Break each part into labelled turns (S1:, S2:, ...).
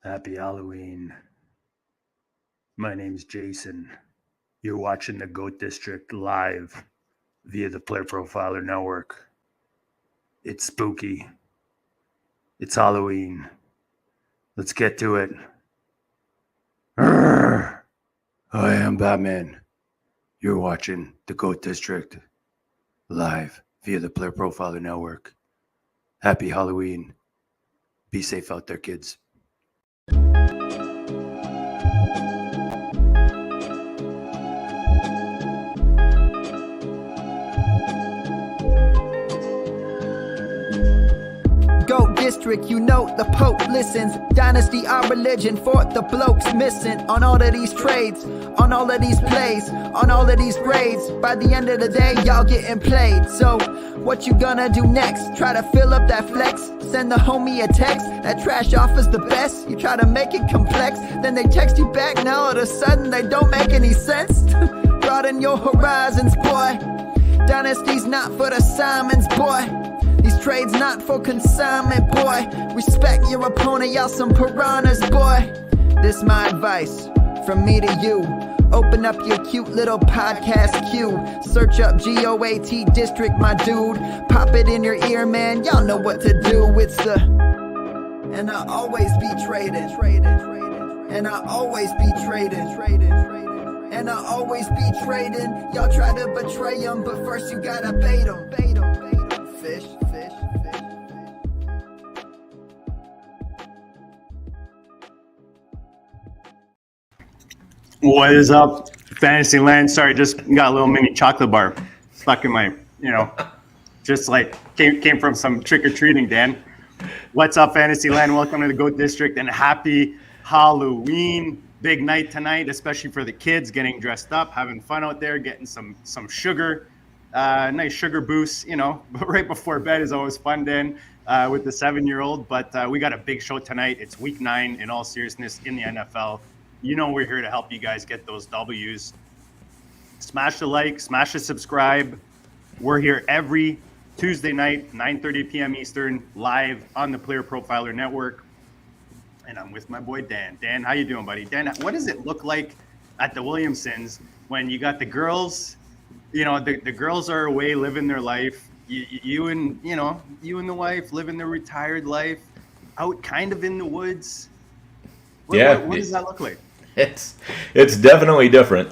S1: Happy Halloween. My name's Jason. You're watching the GOAT District live via the Player Profiler Network. It's spooky. It's Halloween. Let's get to it. Arrgh. I am Batman. You're watching the GOAT District live via the Player Profiler Network. Happy Halloween. Be safe out there, kids.
S2: GOAT District, you know the Pope listens. Dynasty, our religion, for the blokes missing. On all of these trades, on all of these plays, on all of these grades. By the end of the day, y'all getting played. So, what you gonna do next? Try to fill up that flex? Send the homie a text? That trash offer's the best? You try to make it complex, then they text you back. Now all of a sudden they don't make any sense. Broaden your horizons, boy. Dynasty's not for the Simons, boy. These trades not for consignment, boy. Respect your opponent, y'all some piranhas, boy. This my advice, from me to you. Open up your cute little podcast queue. Search up GOAT District, my dude. Pop it in your ear, man, y'all know what to do. It's the... And I always be traded. And I always be traded. And I always be trading. Y'all try to betray them, but first you gotta bait them. Fish.
S1: What is up, Fantasyland? Sorry, just got a little mini chocolate bar stuck in my, just like came from some trick-or-treating, Dan. What's up, Fantasyland? Welcome to the GOAT District and happy Halloween. Big night tonight, especially for the kids, getting dressed up, having fun out there, getting some sugar, nice sugar boost, but right before bed is always fun, Dan, with the 7-year-old. But we got a big show tonight. It's week 9, in all seriousness, in the NFL. We're here to help you guys get those W's. Smash the like, smash the subscribe. We're here every Tuesday night, 9:30 p.m. Eastern, live on the Player Profiler Network. And I'm with my boy Dan. Dan, how you doing, buddy? Dan, what does it look like at the Williamsons when you got the girls? The girls are away living their life. You and the wife living their retired life, out kind of in the woods. What does that look like?
S3: It's definitely different.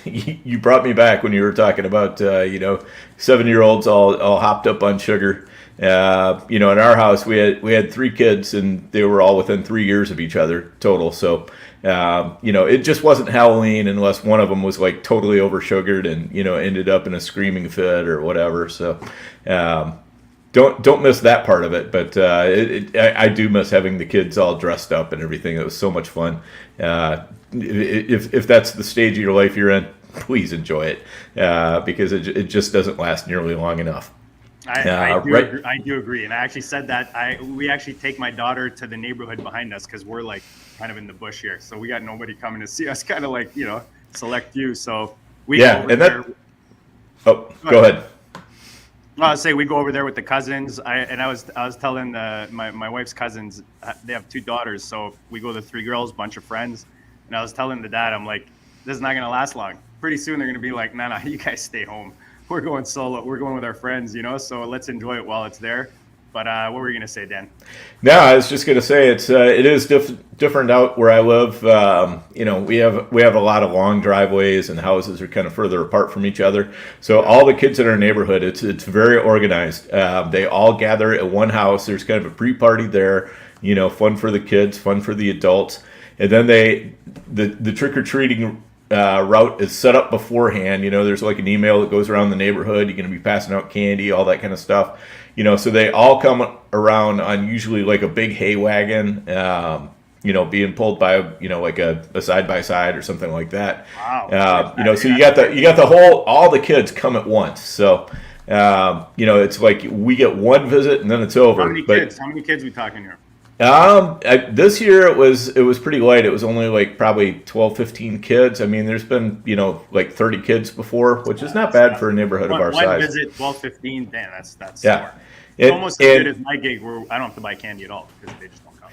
S3: You brought me back when you were talking about 7-year-olds all hopped up on sugar. In our house we had 3 kids and they were all within 3 years of each other total. So it just wasn't Halloween unless one of them was like totally over sugared and ended up in a screaming fit or whatever. So. Don't miss that part of it, but I do miss having the kids all dressed up and everything. It was so much fun. If that's the stage of your life you're in, please enjoy it because it just doesn't last nearly long enough.
S1: I do agree, and I actually said that we actually take my daughter to the neighborhood behind us because we're like kind of in the bush here, so we got nobody coming to see us. Kind of like select few. So we go over there.
S3: Go ahead.
S1: Well, I'll say we go over there with the cousins. I was telling my wife's cousins, they have 2 daughters, so we go to 3 girls, bunch of friends. And I was telling the dad, I'm like, this is not gonna last long. Pretty soon they're gonna be like, nah, you guys stay home. We're going solo. We're going with our friends, so let's enjoy it while it's there. But what were you gonna say, Dan?
S3: No, I was just gonna say it is different out where I live. We have a lot of long driveways and houses are kind of further apart from each other. So all the kids in our neighborhood, it's very organized. They all gather at one house. There's kind of a pre-party there. Fun for the kids, fun for the adults, and then the trick-or-treating route is set up beforehand. There's like an email that goes around the neighborhood. You're going to be passing out candy, all that kind of stuff. So they all come around on usually like a big hay wagon, being pulled by like a side by side or something like that.
S1: Wow.
S3: So you got all the kids come at once. So it's like we get one visit and then it's over.
S1: How many kids are we talking here?
S3: This year it was pretty light. It was only like probably 12, 15 kids. I mean, there's been, like 30 kids before, which is not bad for a neighborhood of our size.
S1: One visit, 12, 15, damn, that's yeah. Smart. It's almost as good as my gig where I don't have to buy candy at all because they just don't come.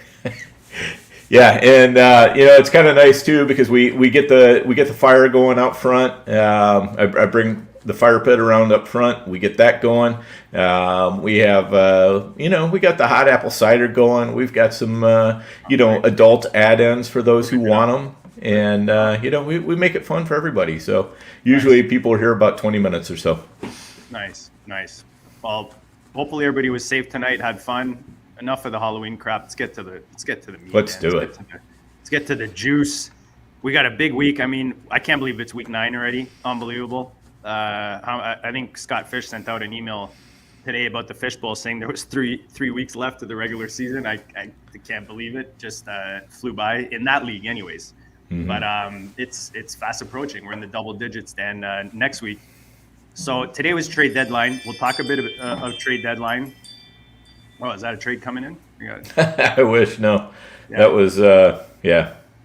S3: Yeah, and it's kind of nice too because we get the fire going out front. I bring the fire pit around up front. We get that going. We have we got the hot apple cider going. We've got some adult add-ins for those who want them, and we make it fun for everybody. So usually people are here about 20 minutes or so.
S1: Nice. Well, hopefully everybody was safe tonight, had fun. Enough of the Halloween crap. Let's get to the meat.
S3: Let's do it.
S1: Let's get to the juice. We got a big week. I mean, I can't believe it's week 9 already. Unbelievable. I think Scott Fish sent out an email today about the Fishbowl saying there was three weeks left of the regular season. I can't believe it. Just flew by in that league, anyways. Mm-hmm. But it's fast approaching. We're in the double digits, and next week. So today was trade deadline. We'll talk a bit of trade deadline. Oh, is that a trade coming in?
S3: I wish. No, yeah. That was I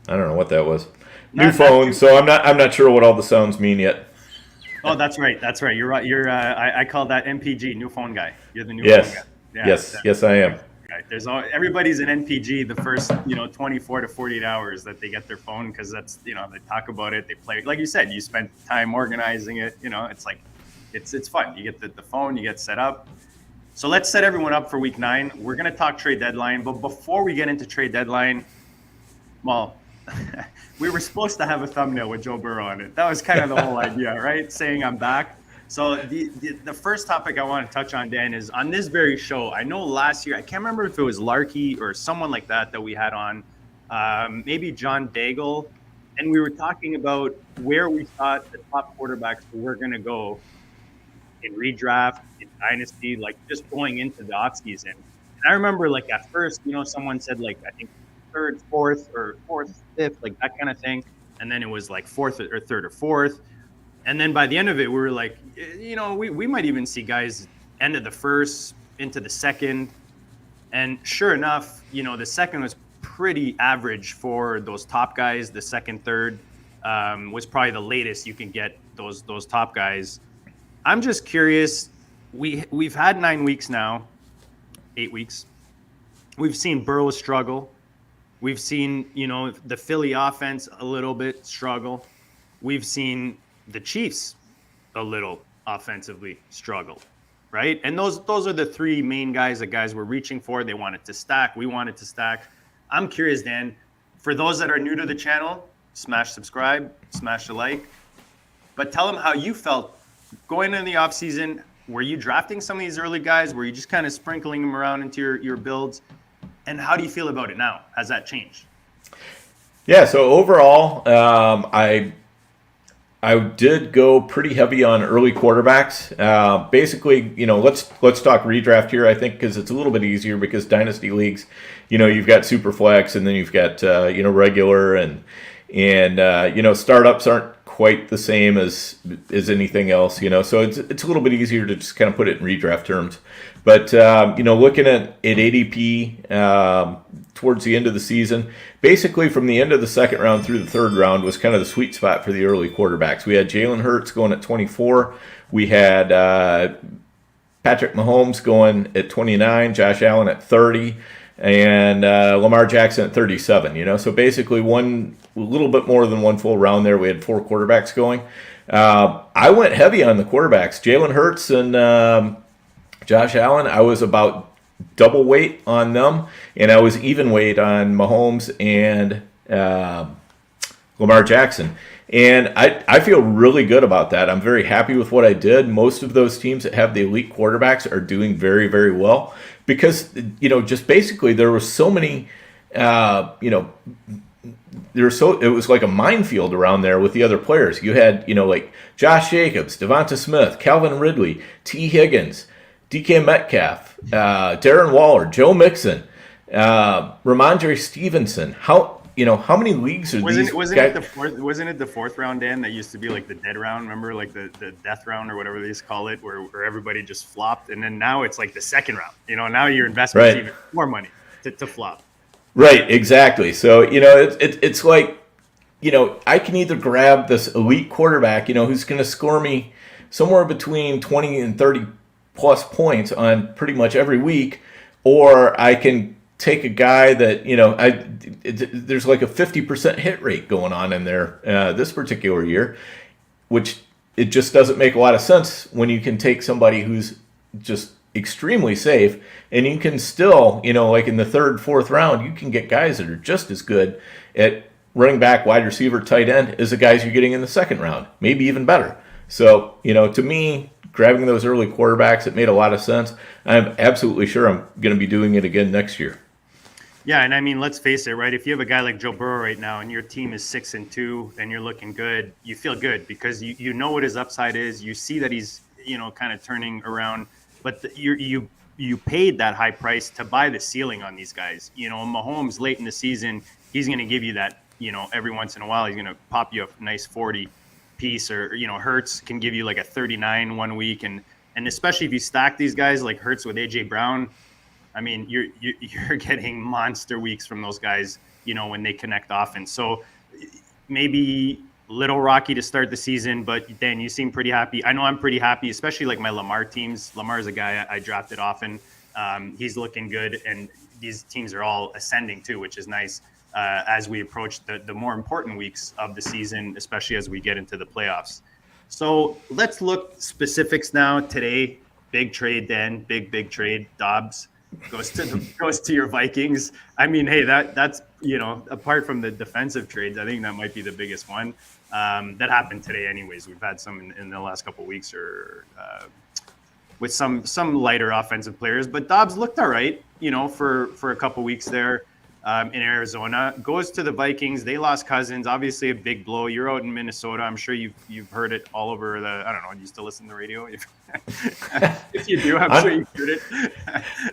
S3: don't know what that was. New phone, so I'm not sure what all the sounds mean yet.
S1: Oh, that's right. You're right. I call that MPG, new phone guy. You're the new phone guy. Yeah,
S3: yes, I am.
S1: Right. Everybody's an NPG the first 24 to 48 hours that they get their phone, because that's they talk about it, they play, like you said, you spend time organizing it. It's like it's fun. You get the phone, you get set up. So let's set everyone up for week 9. We're going to talk trade deadline. But before we get into trade deadline, well, we were supposed to have a thumbnail with Joe Burrow on it. That was kind of the whole idea, right? Saying I'm back. So the first topic I want to touch on, Dan, is on this very show. I know last year, I can't remember if it was Larky or someone like that we had on, maybe John Daigle. And we were talking about where we thought the top quarterbacks were going to go in redraft, in Dynasty, like just going into the offseason. And I remember, like, at first, someone said, like, I think 3rd, 4th, or 4th, 5th, like that kind of thing. And then it was like 4th or 3rd or 4th. And then by the end of it, we were like, we might even see guys end of the 1st into the 2nd. And sure enough, the 2nd was pretty average for those top guys. The 2nd, 3rd was probably the latest you can get those top guys. I'm just curious. We've had 9 weeks now, 8 weeks. We've seen Burrow struggle. We've seen, the Philly offense a little bit struggle. We've seen the Chiefs a little offensively struggle, right? And those are the 3 main guys that guys were reaching for. They wanted to stack. We wanted to stack. I'm curious, Dan, for those that are new to the channel, smash subscribe, smash the like. But tell them how you felt going into the offseason. Were you drafting some of these early guys? Were you just kind of sprinkling them around into your builds? And how do you feel about it now? Has that changed?
S3: Yeah, so overall, I did go pretty heavy on early quarterbacks. Basically, let's talk redraft here, I think, because it's a little bit easier because Dynasty leagues, you've got Superflex and then you've got, regular and startups aren't quite the same as anything else, so it's a little bit easier to just kind of put it in redraft terms. But, looking at ADP towards the end of the season, basically from the end of the 2nd round through the 3rd round was kind of the sweet spot for the early quarterbacks. We had Jalen Hurts going at 24. We had Patrick Mahomes going at 29, Josh Allen at 30, and Lamar Jackson at 37, So basically a little bit more than one full round there. We had 4 quarterbacks going. I went heavy on the quarterbacks. Jalen Hurts and Josh Allen, I was about double weight on them, and I was even weight on Mahomes and Lamar Jackson. And I feel really good about that. I'm very happy with what I did. Most of those teams that have the elite quarterbacks are doing very, very well because, just basically there were so many, it was like a minefield around there with the other players. You had, like Josh Jacobs, Devonta Smith, Calvin Ridley, T. Higgins, DK Metcalf, Darren Waller, Joe Mixon, Ramondre Stevenson. How many leagues are these
S1: guys? Wasn't it the 4th round, Dan, that used to be like the dead round? Remember, like the death round or whatever they used to call it, where everybody just flopped, and then now it's like the 2nd round. Now your investment's even more money to flop.
S3: Right, exactly. So it's like I can either grab this elite quarterback, who's going to score me somewhere between 20 and 30 plus points on pretty much every week, or I can take a guy that, there's like a 50% hit rate going on in there this particular year, which it just doesn't make a lot of sense when you can take somebody who's just extremely safe, and you can still, like in the third, fourth round, you can get guys that are just as good at running back, wide receiver, tight end as the guys you're getting in the second round, maybe even better. So, to me, grabbing those early quarterbacks, it made a lot of sense. I'm absolutely sure I'm going to be doing it again next year.
S1: Yeah, and I mean, let's face it, right? If you have a guy like Joe Burrow right now and your team is 6-2 and you're looking good, you feel good because you know what his upside is. You see that he's, kind of turning around, but you paid that high price to buy the ceiling on these guys. Mahomes late in the season, he's going to give you that, every once in a while, he's going to pop you a nice 40 piece, or, Hurts can give you like a 39 one week. And especially if you stack these guys like Hurts with AJ Brown, I mean, you're getting monster weeks from those guys, when they connect offense. So maybe little rocky to start the season, but Dan, you seem pretty happy. I know I'm pretty happy, especially like my Lamar teams. Lamar's a guy I drafted often. He's looking good, and these teams are all ascending too, which is nice as we approach the more important weeks of the season, especially as we get into the playoffs. So let's look specifics now. Today, big trade, Dan. Big trade. Dobbs goes to your Vikings. I mean, hey, that's apart from the defensive trades, I think that might be the biggest one that happened today. Anyways, we've had some in the last couple of weeks, or with some lighter offensive players, but Dobbs looked all right, for a couple of weeks there in Arizona. Goes to the Vikings. They lost Counsins, obviously a big blow. You're out in Minnesota. I'm sure you've heard it all over the. I don't know. You still listen to the radio? If you do, I'm sure you've heard it.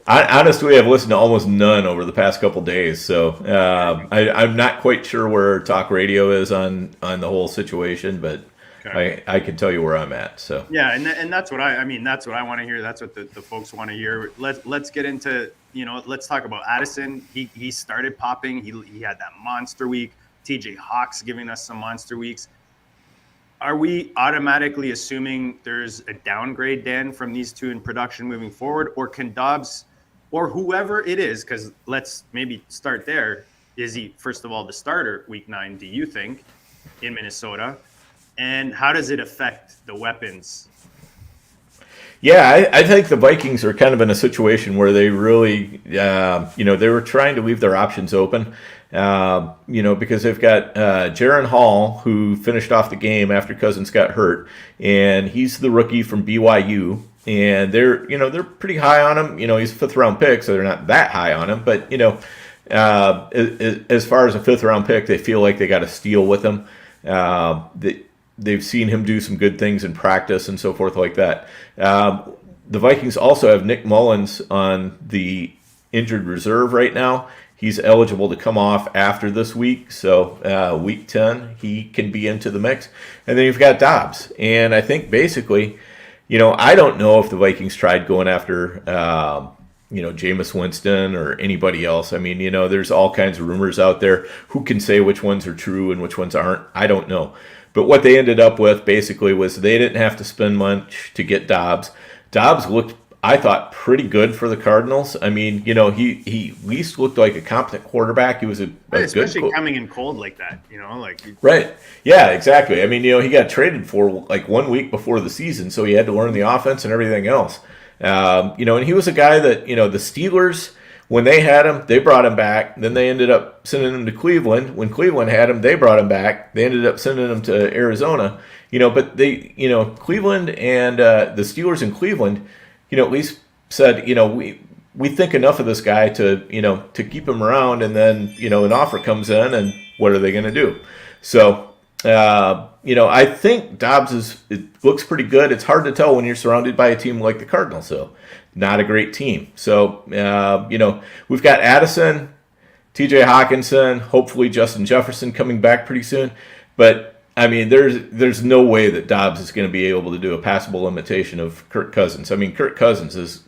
S3: Honestly, I've listened to almost none over the past couple days, so I'm not quite sure where talk radio is on the whole situation, but okay. I can tell you where I'm at. So
S1: yeah, and that's what I mean. That's what I want to hear. That's what the folks want to hear. Let's get into let's talk about Addison. He started popping. He had that monster week. TJ Hawk's giving us some monster weeks. Are we automatically assuming there's a downgrade, Dan, from these two in production moving forward? Or can Dobbs, or whoever it is, because let's maybe start there. Is he, first of all, the starter week 9, do you think, in Minnesota? And how does it affect the weapons?
S3: Yeah, I think the Vikings are kind of in a situation where they really, they were trying to leave their options open. Because they've got Jaron Hall, who finished off the game after Cousins got hurt, and he's the rookie from BYU, and they're pretty high on him. He's a 5th round pick, so they're not that high on him, but as far as a 5th round pick, they feel like they got a steal with him. They've seen him do some good things in practice and so forth like that. The Vikings also have Nick Mullins on the injured reserve right now. He's eligible to come off after this week, so week 10, he can be into the mix. And then you've got Dobbs. And I think basically, I don't know if the Vikings tried going after, Jameis Winston or anybody else. I mean, there's all kinds of rumors out there. Who can say which ones are true and which ones aren't? I don't know. But what they ended up with basically was they didn't have to spend much to get Dobbs. Dobbs looked, I thought, pretty good for the Cardinals. I mean, he at least looked like a competent quarterback. He was
S1: especially
S3: good
S1: coming in cold like that,
S3: Right. Yeah, exactly. I mean, he got traded for like 1 week before the season, so he had to learn the offense and everything else. And he was a guy that, the Steelers, when they had him, they brought him back. Then they ended up sending him to Cleveland. When Cleveland had him, they brought him back. They ended up sending him to Arizona. But they, Cleveland and the Steelers in Cleveland, at least said, we think enough of this guy to keep him around. And then, an offer comes in, and what are they going to do? So, I think Dobbs it looks pretty good. It's hard to tell when you're surrounded by a team like the Cardinals, so not a great team. So, we've got Addison, TJ Hawkinson, hopefully Justin Jefferson coming back pretty soon. But, I mean, there's no way that Dobbs is going to be able to do a passable imitation of Kirk Cousins. I mean, Kirk Cousins was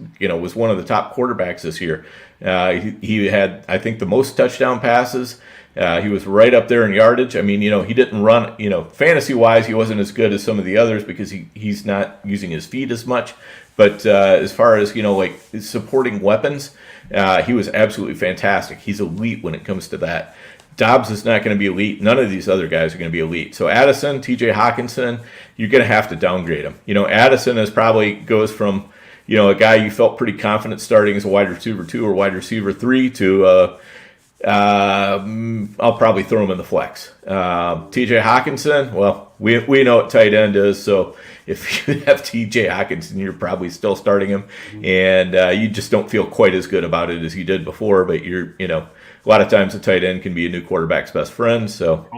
S3: one of the top quarterbacks this year. He had, I think, the most touchdown passes. He was right up there in yardage. I mean, he didn't run, fantasy-wise, he wasn't as good as some of the others because he's not using his feet as much. But as far as, like supporting weapons, he was absolutely fantastic. He's elite when it comes to that. Dobbs is not going to be elite. None of these other guys are going to be elite. So Addison, TJ Hawkinson, you're going to have to downgrade him. Addison goes from, a guy you felt pretty confident starting as a wide receiver 2 or wide receiver 3 to I'll probably throw him in the flex. TJ Hawkinson, well, we know what tight end is, so if you have TJ Hawkinson, you're probably still starting him, and you just don't feel quite as good about it as you did before, but a lot of times a tight end can be a new quarterback's best friend, so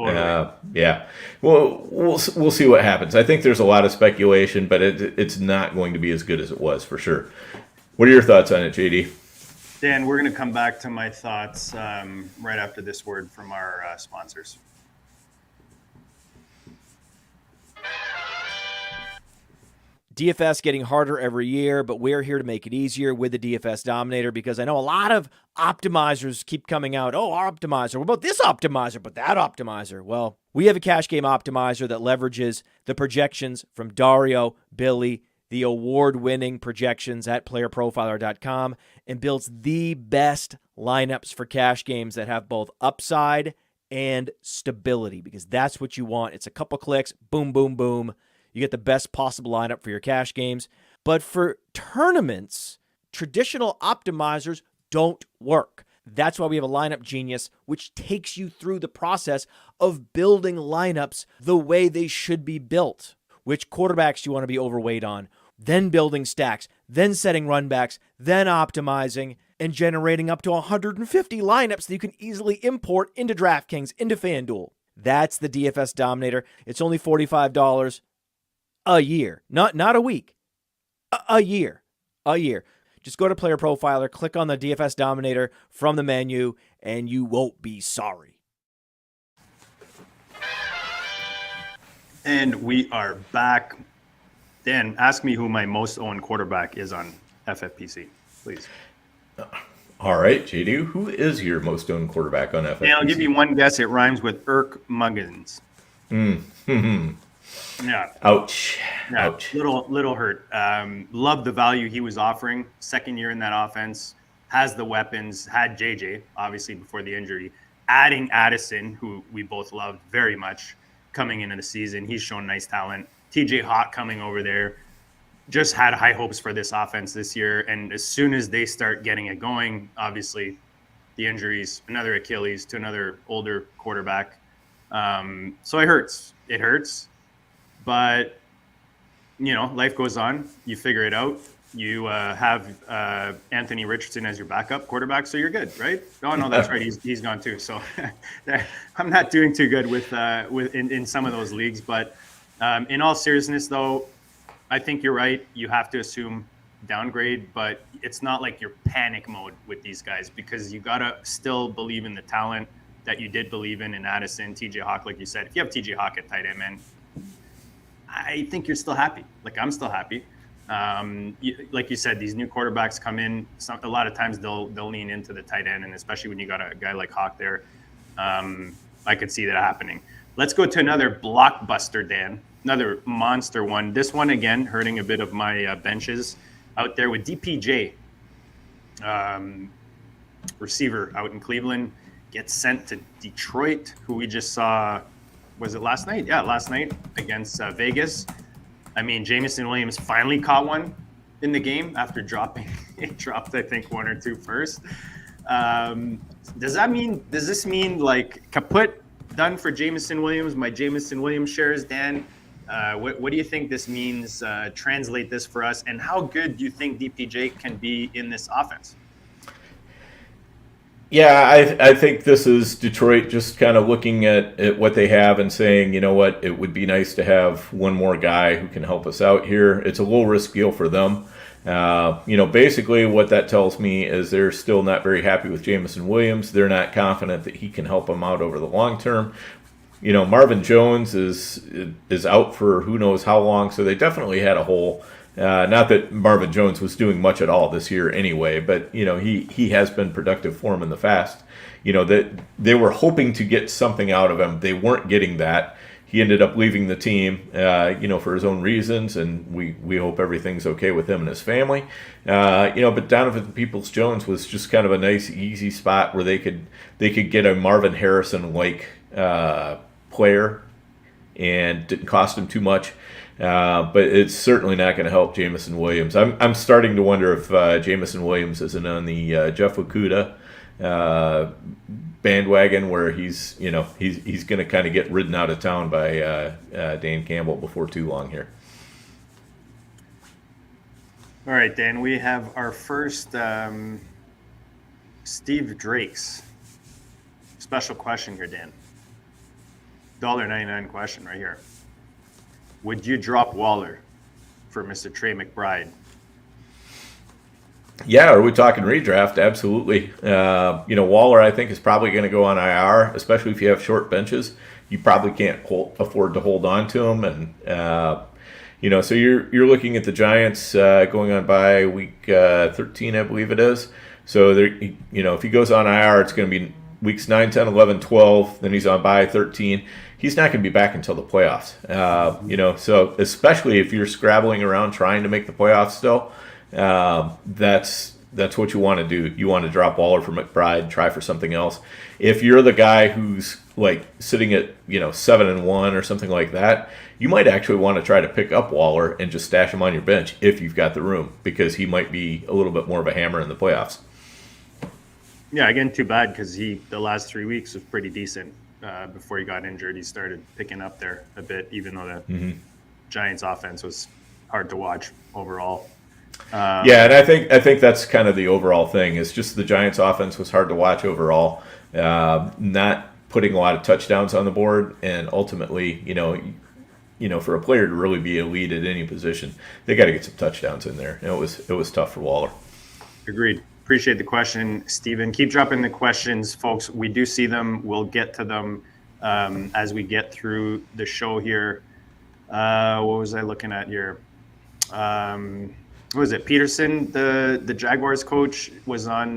S3: yeah. Well, we'll see what happens. I think there's a lot of speculation, but it's not going to be as good as it was for sure. What are your thoughts on it, JD?
S1: Dan, we're going to come back to my thoughts right after this word from our sponsors.
S4: DFS getting harder every year, but we're here to make it easier with the DFS Dominator, because I know a lot of optimizers keep coming out. Oh, our optimizer. What about this optimizer? But that optimizer. Well, we have a cash game optimizer that leverages the projections from Dario, Billy, the award-winning projections at playerprofiler.com, and builds the best lineups for cash games that have both upside and stability, because that's what you want. It's a couple clicks, boom, boom, boom. You get the best possible lineup for your cash games. But for tournaments, traditional optimizers don't work. That's why we have a Lineup Genius, which takes you through the process of building lineups the way they should be built. Which quarterbacks you want to be overweight on, then building stacks, then setting runbacks, then optimizing, and generating up to 150 lineups that you can easily import into DraftKings, into FanDuel. That's the DFS Dominator. It's only $45 a year. Not a week. A year. Just go to Player Profiler, click on the DFS Dominator from the menu, and you won't be sorry.
S1: And we are back. Dan, ask me who my most owned quarterback is on FFPC, please.
S3: All right, JD, who is your most owned quarterback on FFPC?
S1: Dan, I'll give you one guess. It rhymes with Irk Muggins. Yeah.
S3: Ouch.
S1: Yeah,
S3: Ouch.
S1: Little hurt. Love the value he was offering. Second year in that offense. Has the weapons. Had JJ, obviously, before the injury. Adding Addison, who we both loved very much coming into the season. He's shown nice talent. TJ Hawk coming over there. Just had high hopes for this offense this year. And as soon as they start getting it going, obviously, the injuries, another Achilles to another older quarterback. So it hurts. It hurts. But, life goes on. You figure it out. You have Anthony Richardson as your backup quarterback, so you're good, right? Oh, no, that's right. He's gone too. So I'm not doing too good with in some of those leagues. But in all seriousness, though, I think you're right. You have to assume downgrade, but it's not like you're panic mode with these guys, because you got to still believe in the talent that you did believe in Addison, TJ Hawk, like you said. If you have TJ Hawk at tight end, man, I think you're still happy. Like, I'm still happy. Like you said, these new quarterbacks come in. A lot of times they'll lean into the tight end, and especially when you got a guy like Hawk there, I could see that happening. Let's go to another blockbuster, Dan. Another monster one. This one, again, hurting a bit of my benches out there with DPJ. Receiver out in Cleveland. Gets sent to Detroit, who we just saw. Was it last night? Yeah, last night against Vegas. I mean, Jameson Williams finally caught one in the game after dropping. It dropped, I think, one or two first. Does this mean like kaput, done for Jameson Williams? My Jameson Williams shares, Dan. What do you think this means? Translate this for us. And how good do you think DPJ can be in this offense?
S3: Yeah, I think this is Detroit just kind of looking at what they have and saying, you know what, it would be nice to have one more guy who can help us out here. It's a low-risk deal for them. Basically what that tells me is they're still not very happy with Jameson Williams. They're not confident that he can help them out over the long term. Marvin Jones is out for who knows how long, so they definitely had a hole. Not that Marvin Jones was doing much at all this year anyway, but he has been productive for him in the past. That they were hoping to get something out of him. They weren't getting that. he ended up leaving the team, for his own reasons, and we hope everything's okay with him and his family. But Donovan Peoples-Jones was just kind of a nice, easy spot where they could get a Marvin Harrison-like player, and didn't cost him too much. But it's certainly not going to help Jameson Williams. I'm starting to wonder if Jameson Williams isn't on the Jeff Okudah bandwagon, where he's going to kind of get ridden out of town by Dan Campbell before too long here.
S1: All right, Dan, we have our first Steve Drake's special question here, Dan. $1.99 question right here. Would you drop Waller for Mr. Trey McBride?
S3: Yeah, are we talking redraft? Absolutely. Waller, I think, is probably going to go on IR, especially if you have short benches. You probably can't afford to hold on to him, and so you're looking at the Giants going on by week 13, I believe it is. So if he goes on IR, it's going to be weeks 9, 10, 11, 12. Then he's on by 13. He's not going to be back until the playoffs. So especially if you're scrabbling around trying to make the playoffs still, that's what you want to do. You want to drop Waller for McBride, try for something else. If you're the guy who's like sitting at 7-1 or something like that, you might actually want to try to pick up Waller and just stash him on your bench if you've got the room, because he might be a little bit more of a hammer in the playoffs.
S1: Yeah, again, too bad, because the last 3 weeks was pretty decent. Before he got injured, he started picking up there a bit, even though the Giants offense was hard to watch overall.
S3: And I think that's kind of the overall thing, is just the Giants offense was hard to watch overall, not putting a lot of touchdowns on the board, and ultimately, for a player to really be elite at any position, they got to get some touchdowns in there. And it was tough for Waller.
S1: Agreed. Appreciate the question, Steven. Keep dropping the questions, folks. We do see them. We'll get to them as we get through the show here. What was I looking at here? What was it? Peterson, the Jaguars coach, was on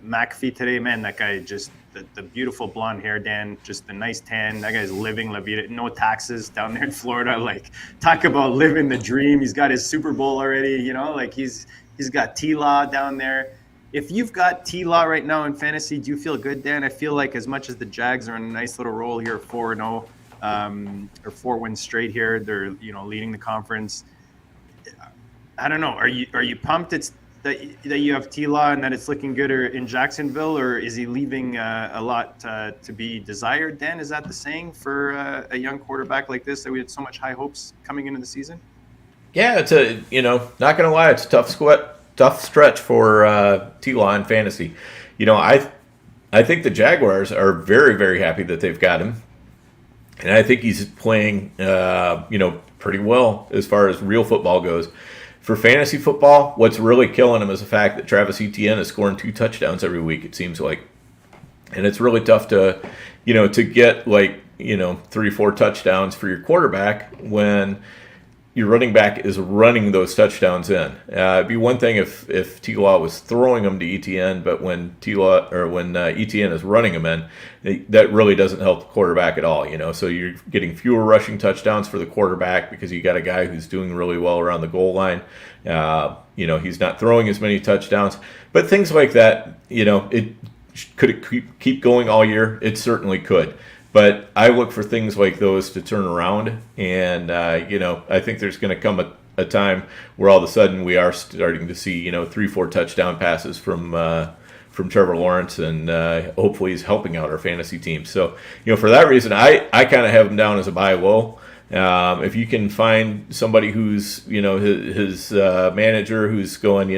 S1: McAfee today. Man, that guy just the beautiful blonde hair, Dan, just the nice tan. That guy's living La Vida. No taxes down there in Florida. Like, talk about living the dream. He's got his Super Bowl already. He's got T-Law down there. If you've got T-Law right now in fantasy, do you feel good, Dan? I feel like as much as the Jags are in a nice little roll here, 4-0, or 4 wins straight here, they're leading the conference. I don't know. Are you pumped that you have T-Law and that it's looking good in Jacksonville, or is he leaving a lot to be desired? Dan, is that the saying for a young quarterback like this, that we had so much high hopes coming into the season?
S3: Yeah, it's not going to lie, it's a tough stretch for T-Law in fantasy. I think the Jaguars are very, very happy that they've got him, and I think he's playing pretty well as far as real football goes. For fantasy football, what's really killing him is the fact that Travis Etienne is scoring 2 touchdowns every week, it seems like. And it's really tough to get 3-4 touchdowns for your quarterback when your running back is running those touchdowns in. It'd be one thing if T-Law was throwing them to Etienne, but when Etienne is running them in, that really doesn't help the quarterback at all. So you're getting fewer rushing touchdowns for the quarterback because you got a guy who's doing really well around the goal line. He's not throwing as many touchdowns, but things like that. Could it keep going all year? It certainly could. But I look for things like those to turn around, and I think there's going to come a time where all of a sudden we are starting to see 3-4 touchdown passes from Trevor Lawrence, and hopefully he's helping out our fantasy team. So for that reason, I kind of have him down as a buy low. If you can find somebody who's his manager who's going,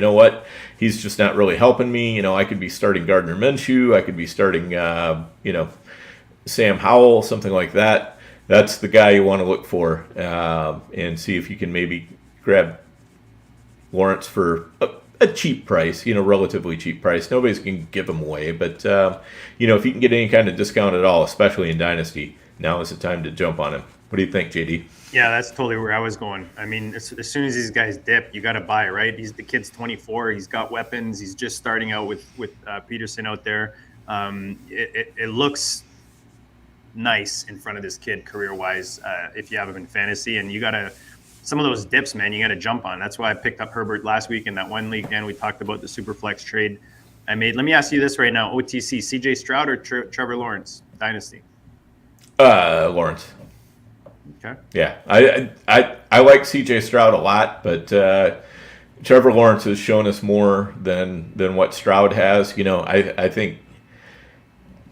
S3: he's just not really helping me. I could be starting Gardner Minshew, I could be starting Sam Howell, something like that. That's the guy you want to look for, and see if you can maybe grab Lawrence for a cheap price, relatively cheap price. Nobody's going to give him away, but if you can get any kind of discount at all, especially in Dynasty, now is the time to jump on him. What do you think, JD?
S1: Yeah, that's totally where I was going. I mean, as soon as these guys dip, you got to buy, right? The kid's 24. He's got weapons. He's just starting out with Peterson out there. It looks nice in front of this kid career-wise if you have him in fantasy. And you got to – some of those dips, man, you got to jump on. That's why I picked up Herbert last week in that one league, Dan. We talked about the Superflex trade I made. Let me ask you this right now, OTC, CJ Stroud or Trevor Lawrence, Dynasty?
S3: Lawrence.
S1: Okay.
S3: Yeah, I like CJ Stroud a lot, but Trevor Lawrence has shown us more than what Stroud has. You know, I think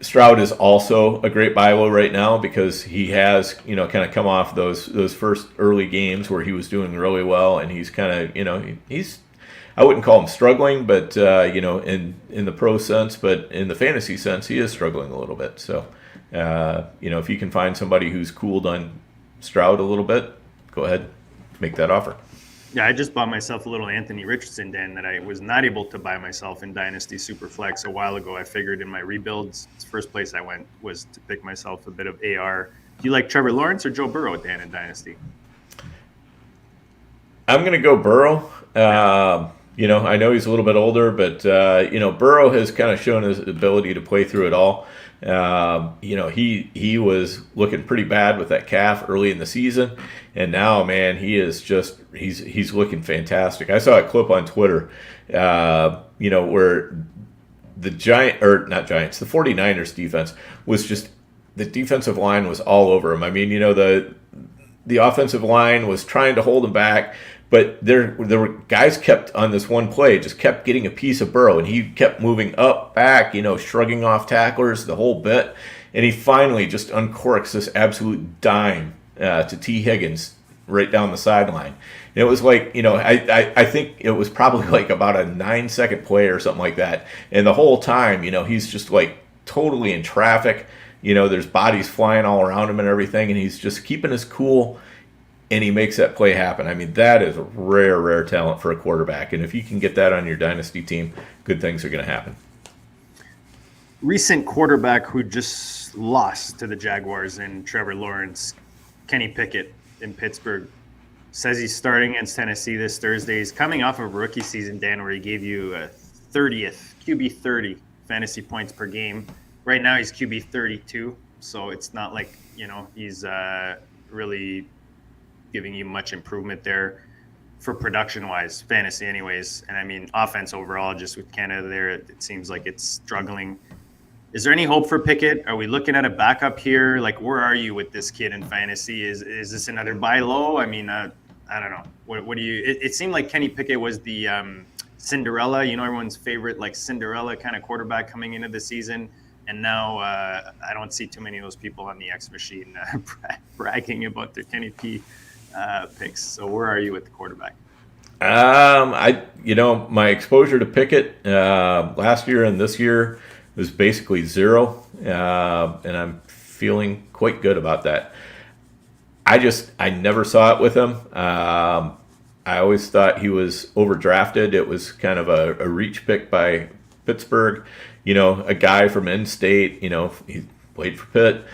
S3: Stroud is also a great buy low right now because he has, you know, kind of come off those first early games where he was doing really well, and he's kind of, you know, he's, I wouldn't call him struggling, but you know, in the pro sense, but in the fantasy sense, he is struggling a little bit. So, you know, if you can find somebody who's cooled on Stroud a little bit, go ahead, make that offer.
S1: Yeah, I just bought myself a little Anthony Richardson, Dan, that I was not able to buy myself in Dynasty Superflex a while ago. I figured in my rebuilds, first place I went was to pick myself a bit of AR. Do you like Trevor Lawrence or Joe Burrow, Dan, in Dynasty?
S3: I'm going to go Burrow. You know, I know he's a little bit older, but, you know, Burrow has kind of shown his ability to play through it all. You know, he was looking pretty bad with that calf early in the season, and now, man, he is just he's looking fantastic. I saw a clip on Twitter, you know, where the the 49ers defense was just, the defensive line was all over him. I mean, you know, the offensive line was trying to hold him back, but there were guys kept on this one play, just kept getting a piece of Burrow, and he kept moving up, back, you know, shrugging off tacklers, the whole bit. And he finally just uncorks this absolute dime to T. Higgins right down the sideline. And it was like, you know, I think it was probably like about a 9-second play or something like that. And the whole time, you know, he's just like totally in traffic. You know, there's bodies flying all around him and everything, and he's just keeping his cool. And he makes that play happen. I mean, that is a rare talent for a quarterback. And if you can get that on your dynasty team, good things are going to happen.
S1: Recent quarterback who just lost to the Jaguars in Trevor Lawrence, Kenny Pickett in Pittsburgh, says he's starting against Tennessee this Thursday. He's coming off of a rookie season, Dan, where he gave you a 30th, QB 30 fantasy points per game. Right now he's QB 32, so it's not like, you know, he's really giving you much improvement there for production-wise, fantasy anyways. And I mean, offense overall, just with Canada there, it seems like it's struggling. Is there any hope for Pickett? Are we looking at a backup here? Like, where are you with this kid in fantasy? Is this another buy low? I mean, I don't know. What do you? It seemed like Kenny Pickett was the Cinderella, you know, everyone's favorite, like Cinderella kind of quarterback coming into the season. And now I don't see too many of those people on the X machine bragging about their Kenny P picks. So where are you with the quarterback?
S3: You know, my exposure to Pickett last year and this year was basically zero, and I'm feeling quite good about that. I never saw it with him. I always thought he was overdrafted. It was kind of a reach pick by Pittsburgh. You know, a guy from in-state, you know, he played for Pitt,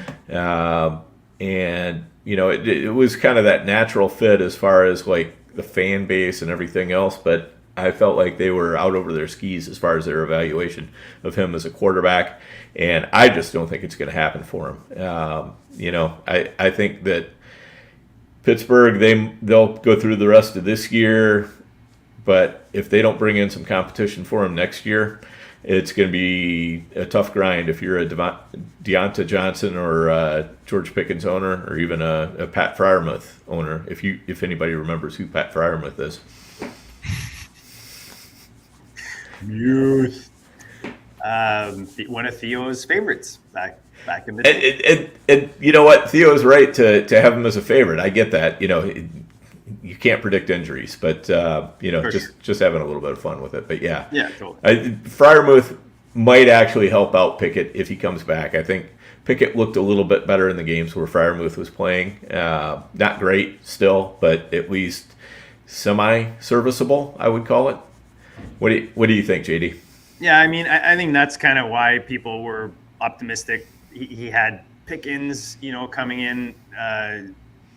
S3: and you know, it was kind of that natural fit as far as like the fan base and everything else, but I felt like they were out over their skis as far as their evaluation of him as a quarterback, and I just don't think it's going to happen for him. You know, I think that Pittsburgh, they'll go through the rest of this year, but if they don't bring in some competition for him next year, it's going to be a tough grind if you're a Deonta Johnson or a George Pickens owner, or even a Pat Freiermuth owner, if anybody remembers who Pat Freiermuth is.
S1: Youth. One of Theo's favorites back in the day.
S3: And you know what? Theo's right to have him as a favorite. I get that. You know, you can't predict injuries, but you know, just having a little bit of fun with it. But yeah,
S1: totally.
S3: Freiermuth might actually help out Pickett if he comes back. I think Pickett looked a little bit better in the games where Freiermuth was playing. Not great still, but at least semi-serviceable, I would call it. What do you think, JD?
S1: Yeah, I mean, I think that's kind of why people were optimistic. He had Pickens, you know, coming in,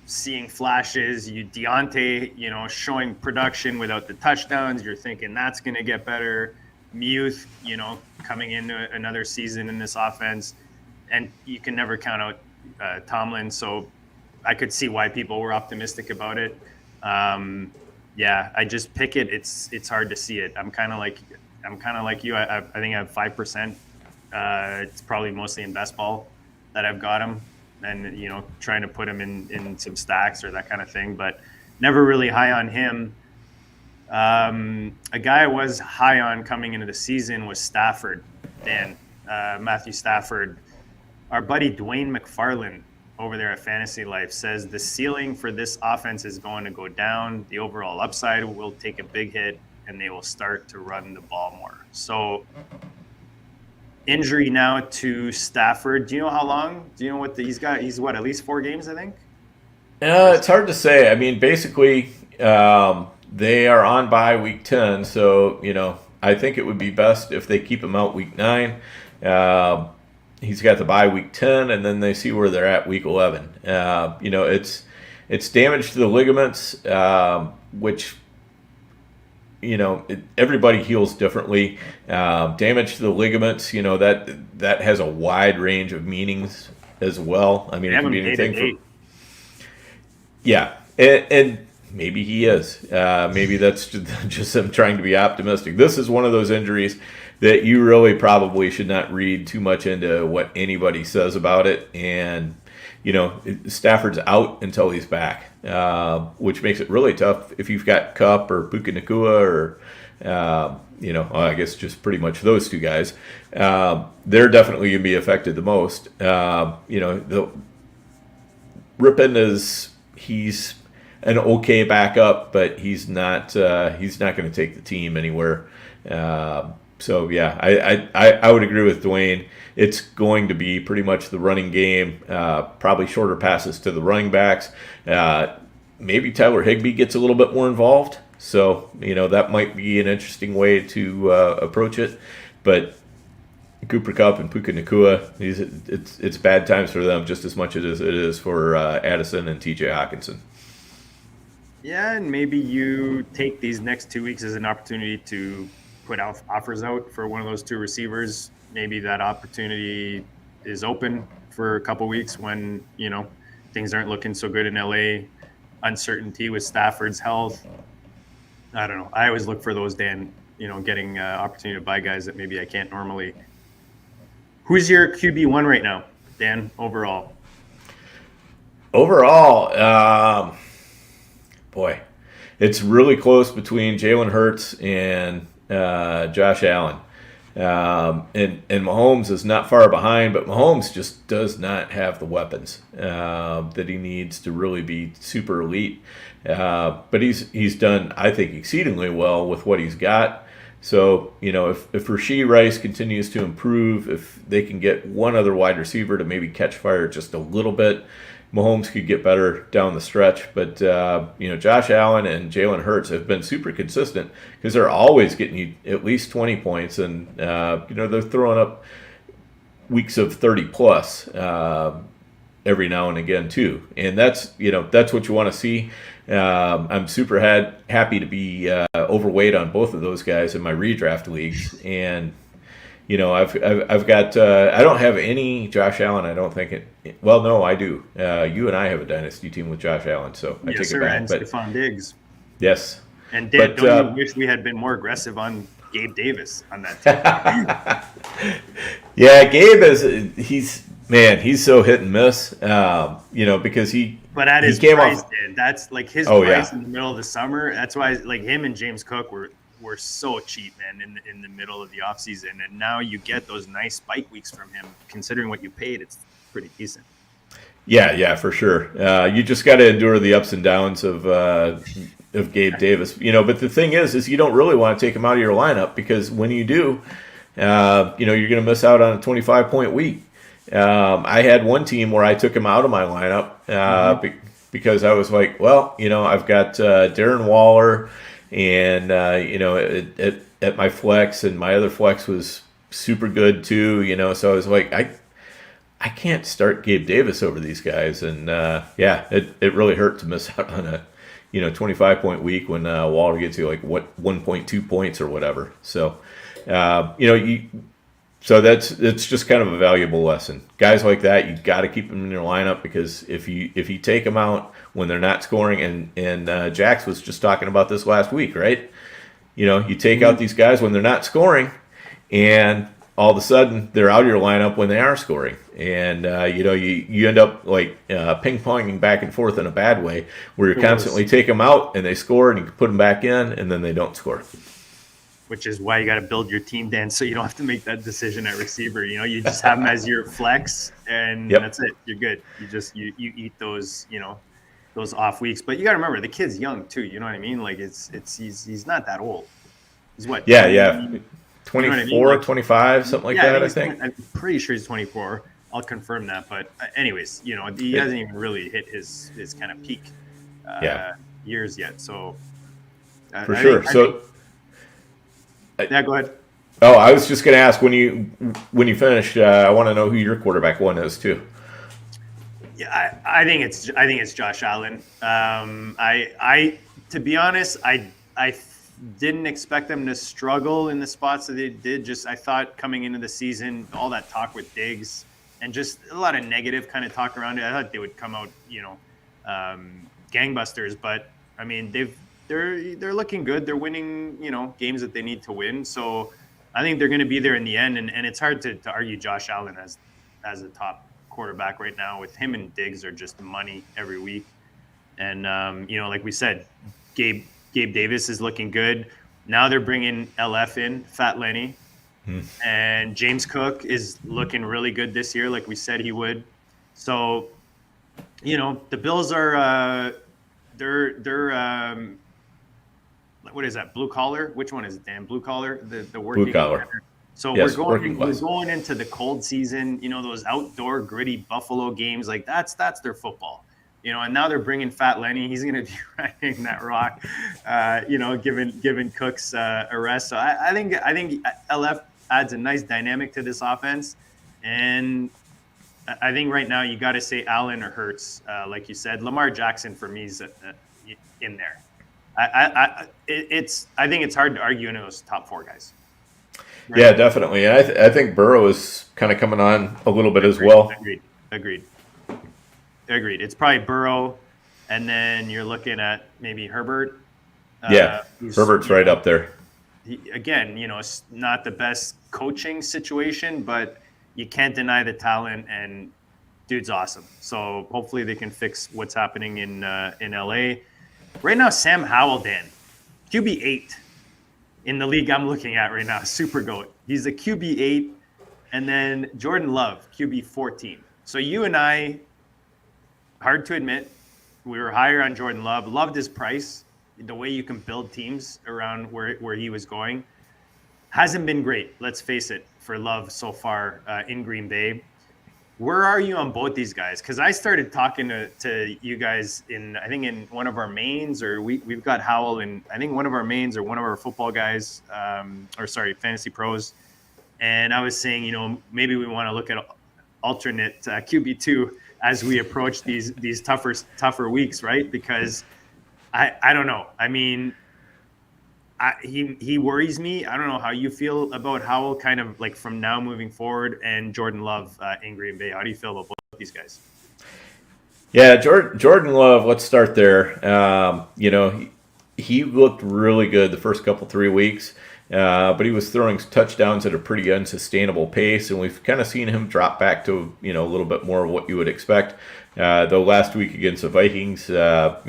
S1: seeing flashes. Deontay, you know, showing production without the touchdowns. You're thinking that's going to get better. Muth, you know, coming into another season in this offense. And you can never count out Tomlin. So I could see why people were optimistic about it. Yeah, I just pick it. It's hard to see it. I'm kind of like you. I think I have 5%. It's probably mostly in best ball that I've got him, and trying to put him in some stacks or that kind of thing. But never really high on him. A guy I was high on coming into the season was Stafford, Dan. Matthew Stafford. Our buddy Dwayne McFarland over there at Fantasy Life says the ceiling for this offense is going to go down. The overall upside will take a big hit, and they will start to run the ball more. So injury now to Stafford. Do you know how long? Do you know what he's got? He's at least 4 games, I think?
S3: It's hard to say. I mean, basically, they are on bye week 10, so, I think it would be best if they keep him out week 9. He's got the bye week 10, and then they see where they're at week 11. It's damage to the ligaments, which, everybody heals differently. Damage to the ligaments, that has a wide range of meanings as well. I mean, it can be anything from... Yeah, and maybe he is. Maybe that's just him trying to be optimistic. This is one of those injuries that you really probably should not read too much into what anybody says about it. And, Stafford's out until he's back, which makes it really tough if you've got Kupp or Puka Nacua or, I guess just pretty much those two guys. They're definitely going to be affected the most. The Rippon he's an okay backup, but he's not going to take the team anywhere. So yeah, I would agree with Dwayne. It's going to be pretty much the running game, probably shorter passes to the running backs. Maybe Tyler Higbee gets a little bit more involved. So, that might be an interesting way to approach it. But Cooper Kupp and Puka Nacua, it's bad times for them just as much as it is for Addison and TJ Hawkinson.
S1: Yeah, and maybe you take these next 2 weeks as an opportunity to put offers out for one of those 2 receivers. Maybe that opportunity is open for a couple weeks when, things aren't looking so good in LA. Uncertainty with Stafford's health. I don't know. I always look for those, Dan, getting opportunity to buy guys that maybe I can't normally. Who's your QB1 right now, Dan, overall?
S3: Overall, boy, it's really close between Jalen Hurts and Josh Allen. And Mahomes is not far behind, but Mahomes just does not have the weapons that he needs to really be super elite. But he's done, I think, exceedingly well with what he's got. So, if Rashee Rice continues to improve, if they can get one other wide receiver to maybe catch fire just a little bit, Mahomes could get better down the stretch. But, Josh Allen and Jalen Hurts have been super consistent because they're always getting you at least 20 points. And, they're throwing up weeks of 30-plus every now and again, too. And that's what you want to see. I'm super happy to be overweight on both of those guys in my redraft leagues. And, I've got I don't have any Josh Allen. I don't think it. Well, no, I do. You and I have a dynasty team with Josh Allen, so I take it back.
S1: And Stephon Diggs.
S3: Yes.
S1: And Dan, don't you wish we had been more aggressive on Gabe Davis on that team?
S3: Yeah, Gabe he's so hit and miss. Because he.
S1: But at his price, Dan, that's like his price in the middle of the summer. That's why, like, him and James Cook were so cheap, man, in the middle of the offseason. And now you get those nice spike weeks from him. Considering what you paid, it's pretty decent. Yeah,
S3: for sure. You just got to endure the ups and downs of Gabe Davis. But the thing is you don't really want to take him out of your lineup because when you do, you're going to miss out on a 25-point week. I had one team where I took him out of my lineup because I was like, well, I've got Darren Waller and, at my flex, and my other flex was super good too, so I was like, I can't start Gabe Davis over these guys. And, it really hurt to miss out on a, 25-point week when Waller gets you like 1.2 points or whatever. So, So it's just kind of a valuable lesson. Guys like that, you got to keep them in your lineup, because if you take them out when they're not scoring, and Jax was just talking about this last week, right? You take out these guys when they're not scoring, and all of a sudden they're out of your lineup when they are scoring, and you end up like ping-ponging back and forth in a bad way, where you constantly take them out and they score, and you put them back in, and then they don't score.
S1: Which is why you got to build your team, Dan, so you don't have to make that decision at receiver. You just have them as your flex, and that's it. You're good. You eat those those off weeks. But you got to remember, the kid's young too. You know what I mean? Like he's not that old. He's what?
S3: 24,
S1: you know what I mean? Like,
S3: 25, something like that, I think.
S1: I'm pretty sure he's 24. I'll confirm that. But anyways, he hasn't even really hit his kind of peak years yet. So
S3: for sure.
S1: Yeah, go ahead.
S3: Oh, I was just going to ask, when you finish, I want to know who your quarterback one is too.
S1: Yeah, I think it's Josh Allen. I to be honest, I didn't expect them to struggle in the spots that they did. I thought coming into the season, all that talk with Diggs and just a lot of negative kind of talk around it, I thought they would come out, gangbusters. But I mean, they're looking good. They're winning, games that they need to win. So I think they're going to be there in the end. And it's hard to argue Josh Allen as a top quarterback right now. With him and Diggs are just money every week. And like we said, Gabe Davis is looking good. Now they're bringing LF in, Fat Lenny, and James Cook is looking really good this year, like we said he would. So, the Bills are they're what is that? Blue collar? Which one is it, Dan? Blue collar? The working
S3: blue collar.
S1: So
S3: yes,
S1: we're going into the cold season. Those outdoor gritty Buffalo games, like that's their football. And now they're bringing Fat Lenny. He's going to be riding that rock, given Cook's arrest. So I think LF adds a nice dynamic to this offense, and I think right now you got to say Allen or Hurts, like you said. Lamar Jackson for me is in there. I think it's hard to argue into those top four guys. Right?
S3: Yeah, definitely. And I think Burrow is kind of coming on a little bit as well.
S1: Agreed. It's probably Burrow, and then you're looking at maybe Herbert.
S3: Herbert's right up there.
S1: It's not the best coaching situation, but you can't deny the talent, and dude's awesome. So hopefully they can fix what's happening in LA. Right now, Sam Howell, Dan, QB 8 in the league I'm looking at right now, super GOAT. He's a QB 8, and then Jordan Love, QB 14. So you and I, hard to admit, we were higher on Jordan Love. Loved his price, the way you can build teams around where he was going. Hasn't been great, let's face it, for Love so far in Green Bay. Where are you on both these guys? Because I started talking to you guys in one of our mains, or we've got Howell in, I think one of our mains or one of our football guys, fantasy pros. And I was saying, maybe we want to look at alternate QB2 as we approach these tougher weeks, right? Because I don't know. I mean, he worries me. I don't know how you feel about Howell, kind of like from now moving forward, and Jordan Love in Green Bay. How do you feel about both these guys?
S3: Yeah, Jordan Love. Let's start there. He looked really good the first 3 weeks, but he was throwing touchdowns at a pretty unsustainable pace, and we've kind of seen him drop back to a little bit more of what you would expect. Though last week against the Vikings, there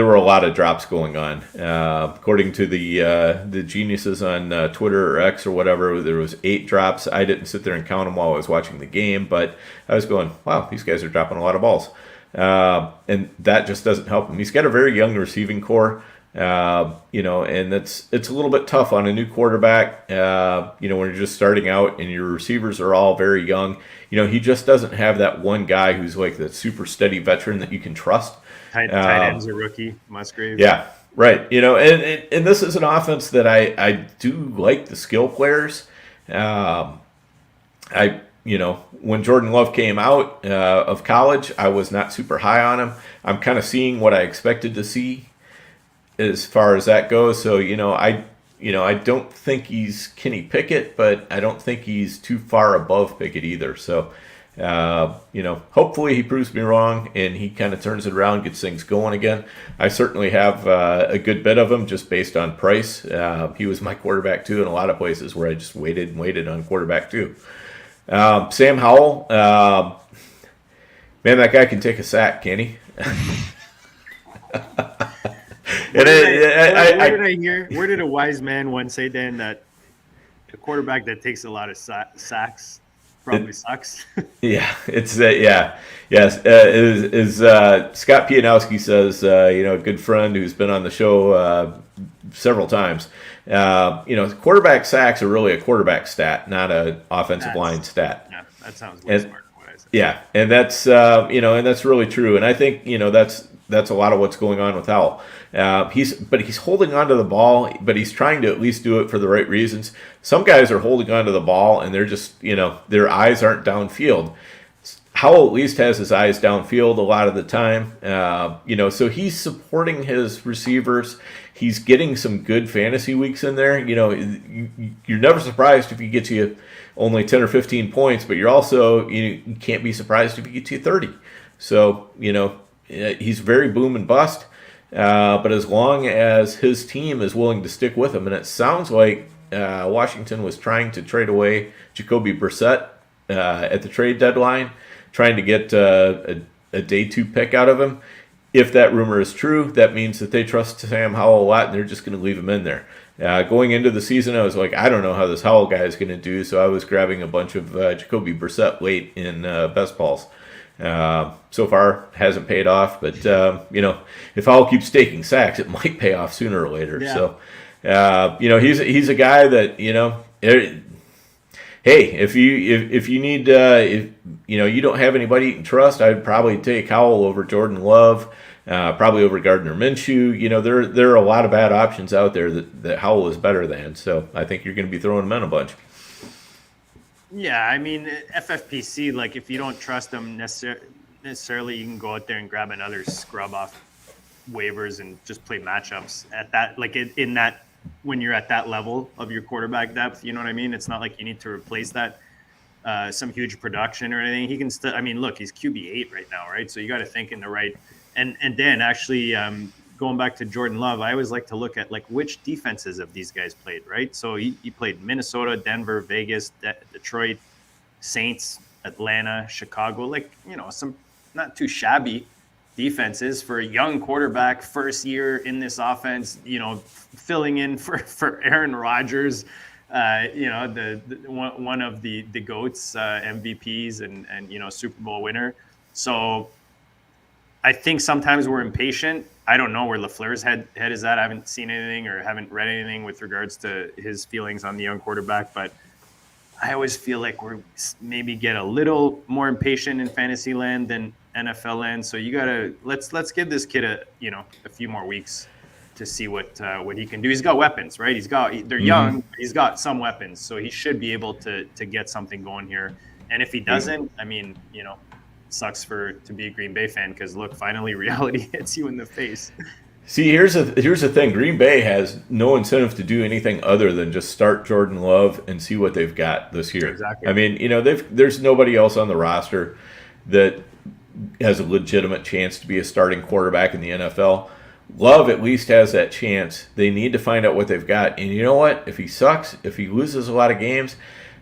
S3: were a lot of drops going on. According to the geniuses on Twitter or X or whatever, there was 8 drops. I didn't sit there and count them while I was watching the game, but I was going, wow, these guys are dropping a lot of balls. And that just doesn't help him. He's got a very young receiving core, and it's a little bit tough on a new quarterback, when you're just starting out and your receivers are all very young. He just doesn't have that one guy who's like the super steady veteran that you can trust.
S1: Tight end's a rookie, Musgrave.
S3: Yeah, right. And this is an offense that I do like the skill players. When Jordan Love came out of college, I was not super high on him. I'm kind of seeing what I expected to see as far as that goes. So, I don't think he's Kenny Pickett, but I don't think he's too far above Pickett either. So, hopefully he proves me wrong and he kind of turns it around, gets things going again. I certainly have a good bit of him just based on price. He was my quarterback too in a lot of places where I just waited and waited on quarterback too. Sam Howell, man, that guy can take a sack, can he?
S1: Where did I hear? Where did a wise man once say, Dan, that a quarterback that takes a lot of sacks probably sucks?
S3: Yeah, it's yes. Scott Pianowski says, a good friend who's been on the show several times. Quarterback sacks are really a quarterback stat, not an offensive line stat.
S1: Yeah, that sounds way smarter than what I said.
S3: Yeah, and that's and that's really true. And I think that's a lot of what's going on with Howell. He's holding onto the ball, but he's trying to at least do it for the right reasons. Some guys are holding onto the ball and they're just, their eyes aren't downfield. Howell at least has his eyes downfield a lot of the time. So he's supporting his receivers. He's getting some good fantasy weeks in there. You're never surprised if he gets you only 10 or 15 points, but you're also, you can't be surprised if he gets you 30. So, he's very boom and bust. But as long as his team is willing to stick with him, and it sounds like Washington was trying to trade away Jacoby Brissett at the trade deadline, trying to get a day 2 pick out of him. If that rumor is true, that means that they trust Sam Howell a lot, and they're just going to leave him in there. Going into the season, I was like, I don't know how this Howell guy is going to do, so I was grabbing a bunch of Jacoby Brissett late in best balls. So far hasn't paid off, but if Howell keeps taking sacks, it might pay off sooner or later. Yeah. So, he's a guy that hey, if you need you don't have anybody you can trust, I'd probably take Howell over Jordan Love, probably over Gardner Minshew. There are a lot of bad options out there that Howell is better than. So I think you're going to be throwing him in a bunch.
S1: Yeah, I mean, FFPC, like if you don't trust them necessarily, you can go out there and grab another scrub off waivers and just play matchups at that, like in that, when you're at that level of your quarterback depth, you know what I mean? It's not like you need to replace that, some huge production or anything. He can still, look, he's QB8 right now, right? So you got to think in the right, and then actually, going back to Jordan Love, I always like to look at like which defenses have these guys played, right? So he played Minnesota, Denver, Vegas, Detroit, Saints, Atlanta, Chicago, like, some not too shabby defenses for a young quarterback, first year in this offense, filling in for Aaron Rodgers, the one of the GOATs, MVPs and Super Bowl winner. So I think sometimes we're impatient. I don't know where LaFleur's head is at. I haven't seen anything or haven't read anything with regards to his feelings on the young quarterback, but I always feel like we're maybe get a little more impatient in fantasy land than NFL land. So you gotta let's give this kid a few more weeks to see what he can do. He's got weapons, right? They're young, but he's got some weapons, so he should be able to get something going here. And if he doesn't, sucks to be a Green Bay fan because look, finally reality hits you in the face.
S3: See, here's the thing. Green Bay has no incentive to do anything other than just start Jordan Love and see what they've got this year.
S1: Exactly.
S3: There's nobody else on the roster that has a legitimate chance to be a starting quarterback in the NFL. Love at least has that chance. They need to find out what they've got. And you know what? If he sucks, if he loses a lot of games,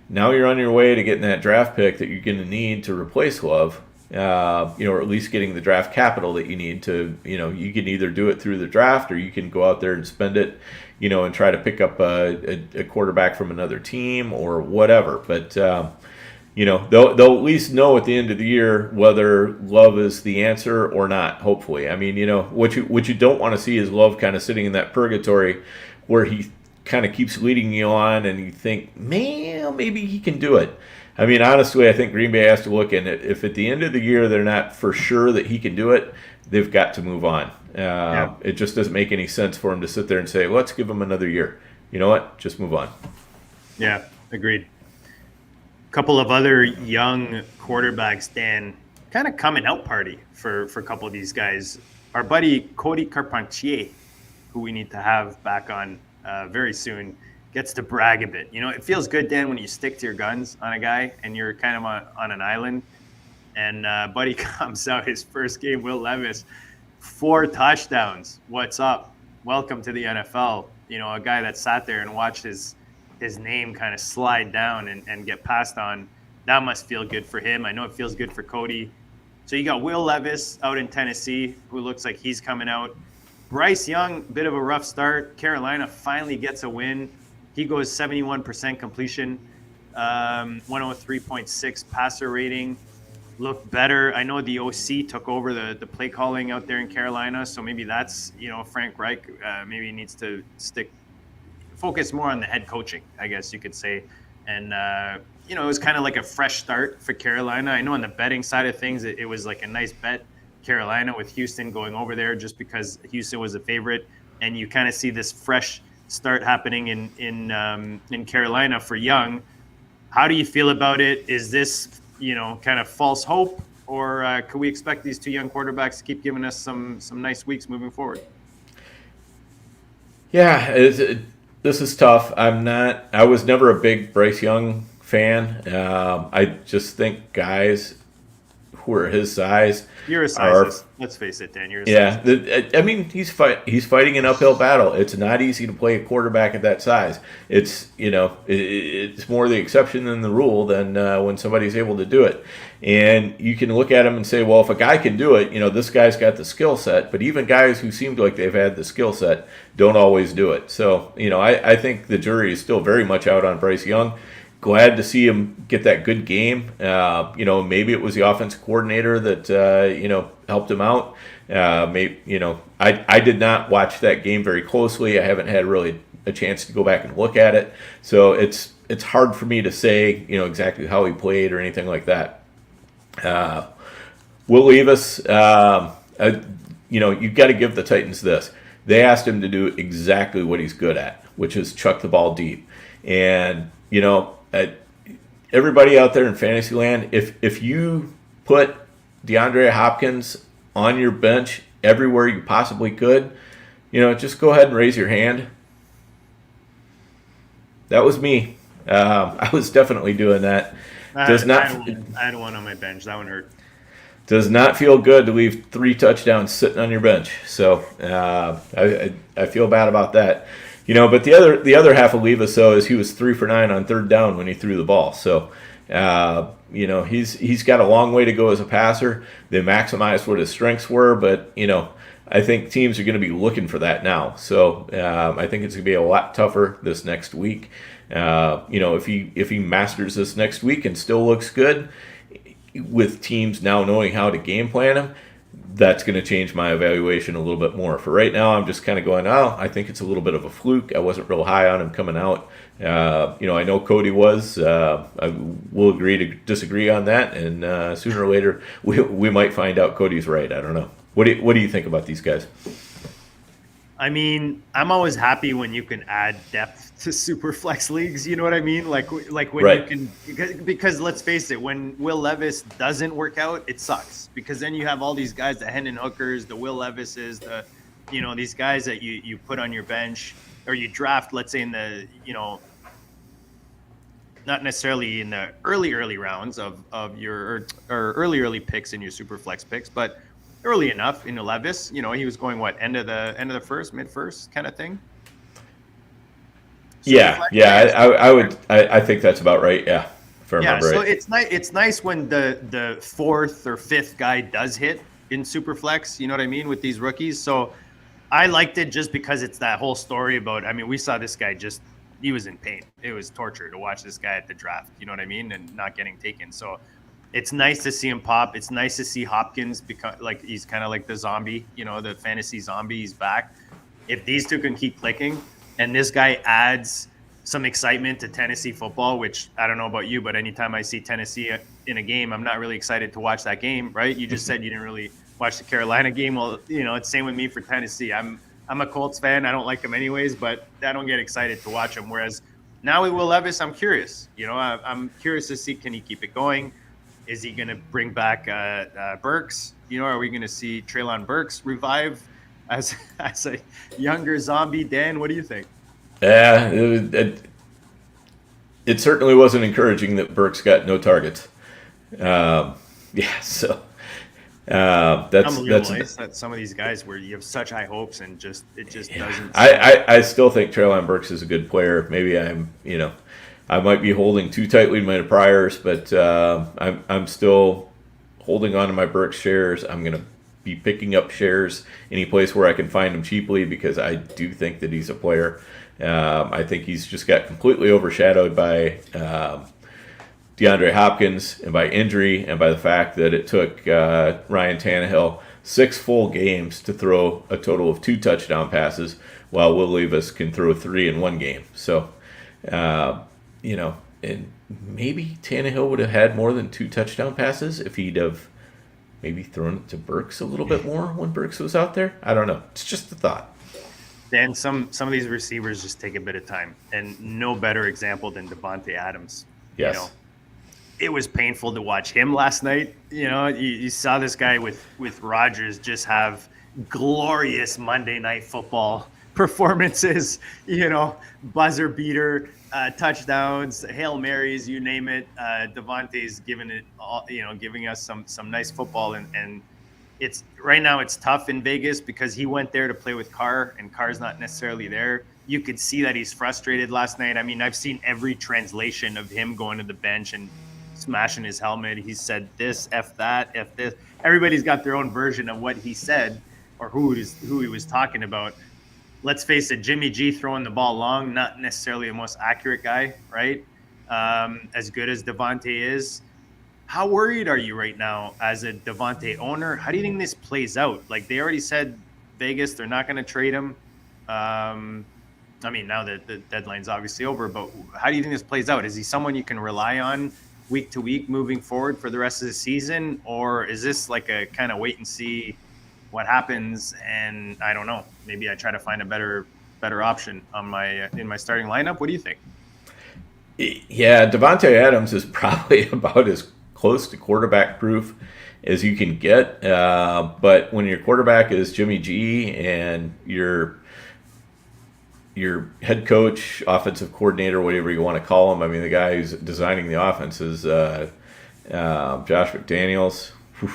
S3: now you're on your way to getting that draft pick that you're going to need to replace Love. Or at least getting the draft capital that you need to, you can either do it through the draft or you can go out there and spend it, and try to pick up a quarterback from another team or whatever. But, they'll at least know at the end of the year whether Love is the answer or not, hopefully. What you don't want to see is Love kind of sitting in that purgatory where he kind of keeps leading you on and you think, man, maybe he can do it. Honestly, I think Green Bay has to look in it. If at the end of the year they're not for sure that he can do it, they've got to move on. It just doesn't make any sense for him to sit there and say, let's give him another year. You know what? Just move on.
S1: Yeah, agreed. A couple of other young quarterbacks, Dan, kind of coming out party for a couple of these guys. Our buddy Cody Carpentier, who we need to have back on very soon gets to brag a bit. You know, it feels good, Dan, when you stick to your guns on a guy and you're kind of on an island. And Buddy comes out his first game, Will Levis, 4 touchdowns. What's up? Welcome to the NFL. You know, a guy that sat there and watched his name kind of slide down and get passed on. That must feel good for him. I know it feels good for Cody. So you got Will Levis out in Tennessee, who looks like he's coming out. Bryce Young, bit of a rough start. Carolina finally gets a win. He goes 71% completion, 103.6 passer rating. Looked better. I know the OC took over the play calling out there in Carolina, so maybe that's, you know, Frank Reich maybe he needs to focus more on the head coaching, I guess you could say. And, you know, it was kind of like a fresh start for Carolina. I know on the betting side of things, it was like a nice bet, Carolina, with Houston going over there just because Houston was a favorite. And you kind of see this fresh start happening in Carolina for Young. How do you feel about it? Is this, you know, kind of false hope, or could we expect these 2 young quarterbacks to keep giving us some nice weeks moving forward?
S3: Yeah, this is tough. I was never a big Bryce Young fan. I just think guys who are his size.
S1: You're a size. Let's face it, Dan. You're a
S3: yeah.
S1: size.
S3: I mean, he's fighting an uphill battle. It's not easy to play a quarterback at that size. It's, you know, it's more the exception than the rule than when somebody's able to do it. And you can look at him and say, well, if a guy can do it, you know, this guy's got the skill set. But even guys who seemed like they've had the skill set don't always do it. So, you know, I think the jury is still very much out on Bryce Young. Glad to see him get that good game. You know, maybe it was the offensive coordinator that, you know, helped him out. Maybe, you know, I did not watch that game very closely. I haven't had really a chance to go back and look at it. So it's hard for me to say, you know, exactly how he played or anything like that. Will Levis, you know, you've got to give the Titans this. They asked him to do exactly what he's good at, which is chuck the ball deep. And, you know, everybody out there in fantasy land, if you put DeAndre Hopkins on your bench everywhere you possibly could, you know, just go ahead and raise your hand. That was me. I was definitely doing that.
S1: I had one on my bench. That one hurt.
S3: Does not feel good to leave 3 touchdowns sitting on your bench. So I feel bad about that. You know, but the other half of Levis, though, is he was 3 for 9 on 3rd down when he threw the ball. So, you know, he's got a long way to go as a passer. They maximized what his strengths were, but, you know, I think teams are going to be looking for that now. So I think it's going to be a lot tougher this next week. You know, if he masters this next week and still looks good, with teams now knowing how to game plan him, that's going to change my evaluation a little bit more. For right now, I'm just kind of going, I think it's a little bit of a fluke. I wasn't real high on him coming out. You know, I know Cody was. I will agree to disagree on that, and sooner or later, we might find out Cody's right. I don't know. What do you think about these guys?
S1: I mean, I'm always happy when you can add depth to super flex leagues. You know what I mean? Like when
S3: right.
S1: You can, because let's face it, when Will Levis doesn't work out, it sucks, because then you have all these guys, the Hendon Hookers, the Will Levises, you know, these guys that you put on your bench or you draft, let's say in the, you know, not necessarily in the early rounds of your or early picks in your super flex picks, but early enough in Levis. You know, he was going end of the first, mid first kind of thing. So I think that's about right. Yeah, if I remember so
S3: right.
S1: it's nice when the 4th or 5th guy does hit in super flex. You know what I mean, with these rookies. So I liked it just because it's that whole story about. I mean, we saw this guy he was in pain. It was torture to watch this guy at the draft. You know what I mean, and not getting taken. So it's nice to see him pop. It's nice to see Hopkins become like he's kind of like the zombie, you know, the fantasy zombie. He's back. If these two can keep clicking, and this guy adds some excitement to Tennessee football, which I don't know about you, but anytime I see Tennessee in a game, I'm not really excited to watch that game, right? You just said you didn't really watch the Carolina game. Well, you know, it's same with me for Tennessee. I'm a Colts fan. I don't like them anyways, but I don't get excited to watch them. Whereas now with Will Levis, I'm curious. You know, I'm curious to see, can he keep it going? Is he going to bring back Burks? You know, are we going to see Treylon Burks revive as a younger zombie? Dan, what do you think?
S3: Yeah, it certainly wasn't encouraging that Burks got no targets. Yeah, so that's
S1: Unbelievable. It's that some of these guys where you have such high hopes and it just doesn't.
S3: I still think Treylon Burks is a good player. Maybe I might be holding too tightly to my priors, but I'm still holding on to my Burks shares. I'm going to be picking up shares any place where I can find them cheaply because I do think that he's a player. I think he's just got completely overshadowed by DeAndre Hopkins and by injury and by the fact that it took Ryan Tannehill 6 full games to throw a total of 2 touchdown passes, while Will Levis can throw 3 in 1 game. So, and maybe Tannehill would have had more than 2 touchdown passes if he'd have maybe thrown it to Burks a little bit more when Burks was out there. I don't know. It's just a thought.
S1: And some of these receivers just take a bit of time, and no better example than Davante Adams.
S3: Yes.
S1: It was painful to watch him last night. You saw this guy with Rodgers just have glorious Monday Night Football performances, buzzer beater, touchdowns, Hail Marys, you name it. Davante's giving it all, giving us some nice football. And it's right now it's tough in Vegas because he went there to play with Carr and Carr's not necessarily there. You could see that he's frustrated last night. I mean, I've seen every translation of him going to the bench and smashing his helmet. He said this, F that, F this. Everybody's got their own version of what he said or who he was talking about. Let's face it, Jimmy G throwing the ball long, not necessarily the most accurate guy, right? As good as Davante is. How worried are you right now as a Davante owner? How do you think this plays out? Like they already said, Vegas, they're not going to trade him. I mean, now that the deadline's obviously over, but how do you think this plays out? Is he someone you can rely on week to week moving forward for the rest of the season? Or is this like a kind of wait and see what happens? And I don't know, maybe I try to find a better option on in my starting lineup. What do you think?
S3: Yeah, Davante Adams is probably about as close to quarterback proof as you can get. But when your quarterback is Jimmy G and your head coach, offensive coordinator, whatever you want to call him, I mean, the guy who's designing the offense is Josh McDaniels. Whew.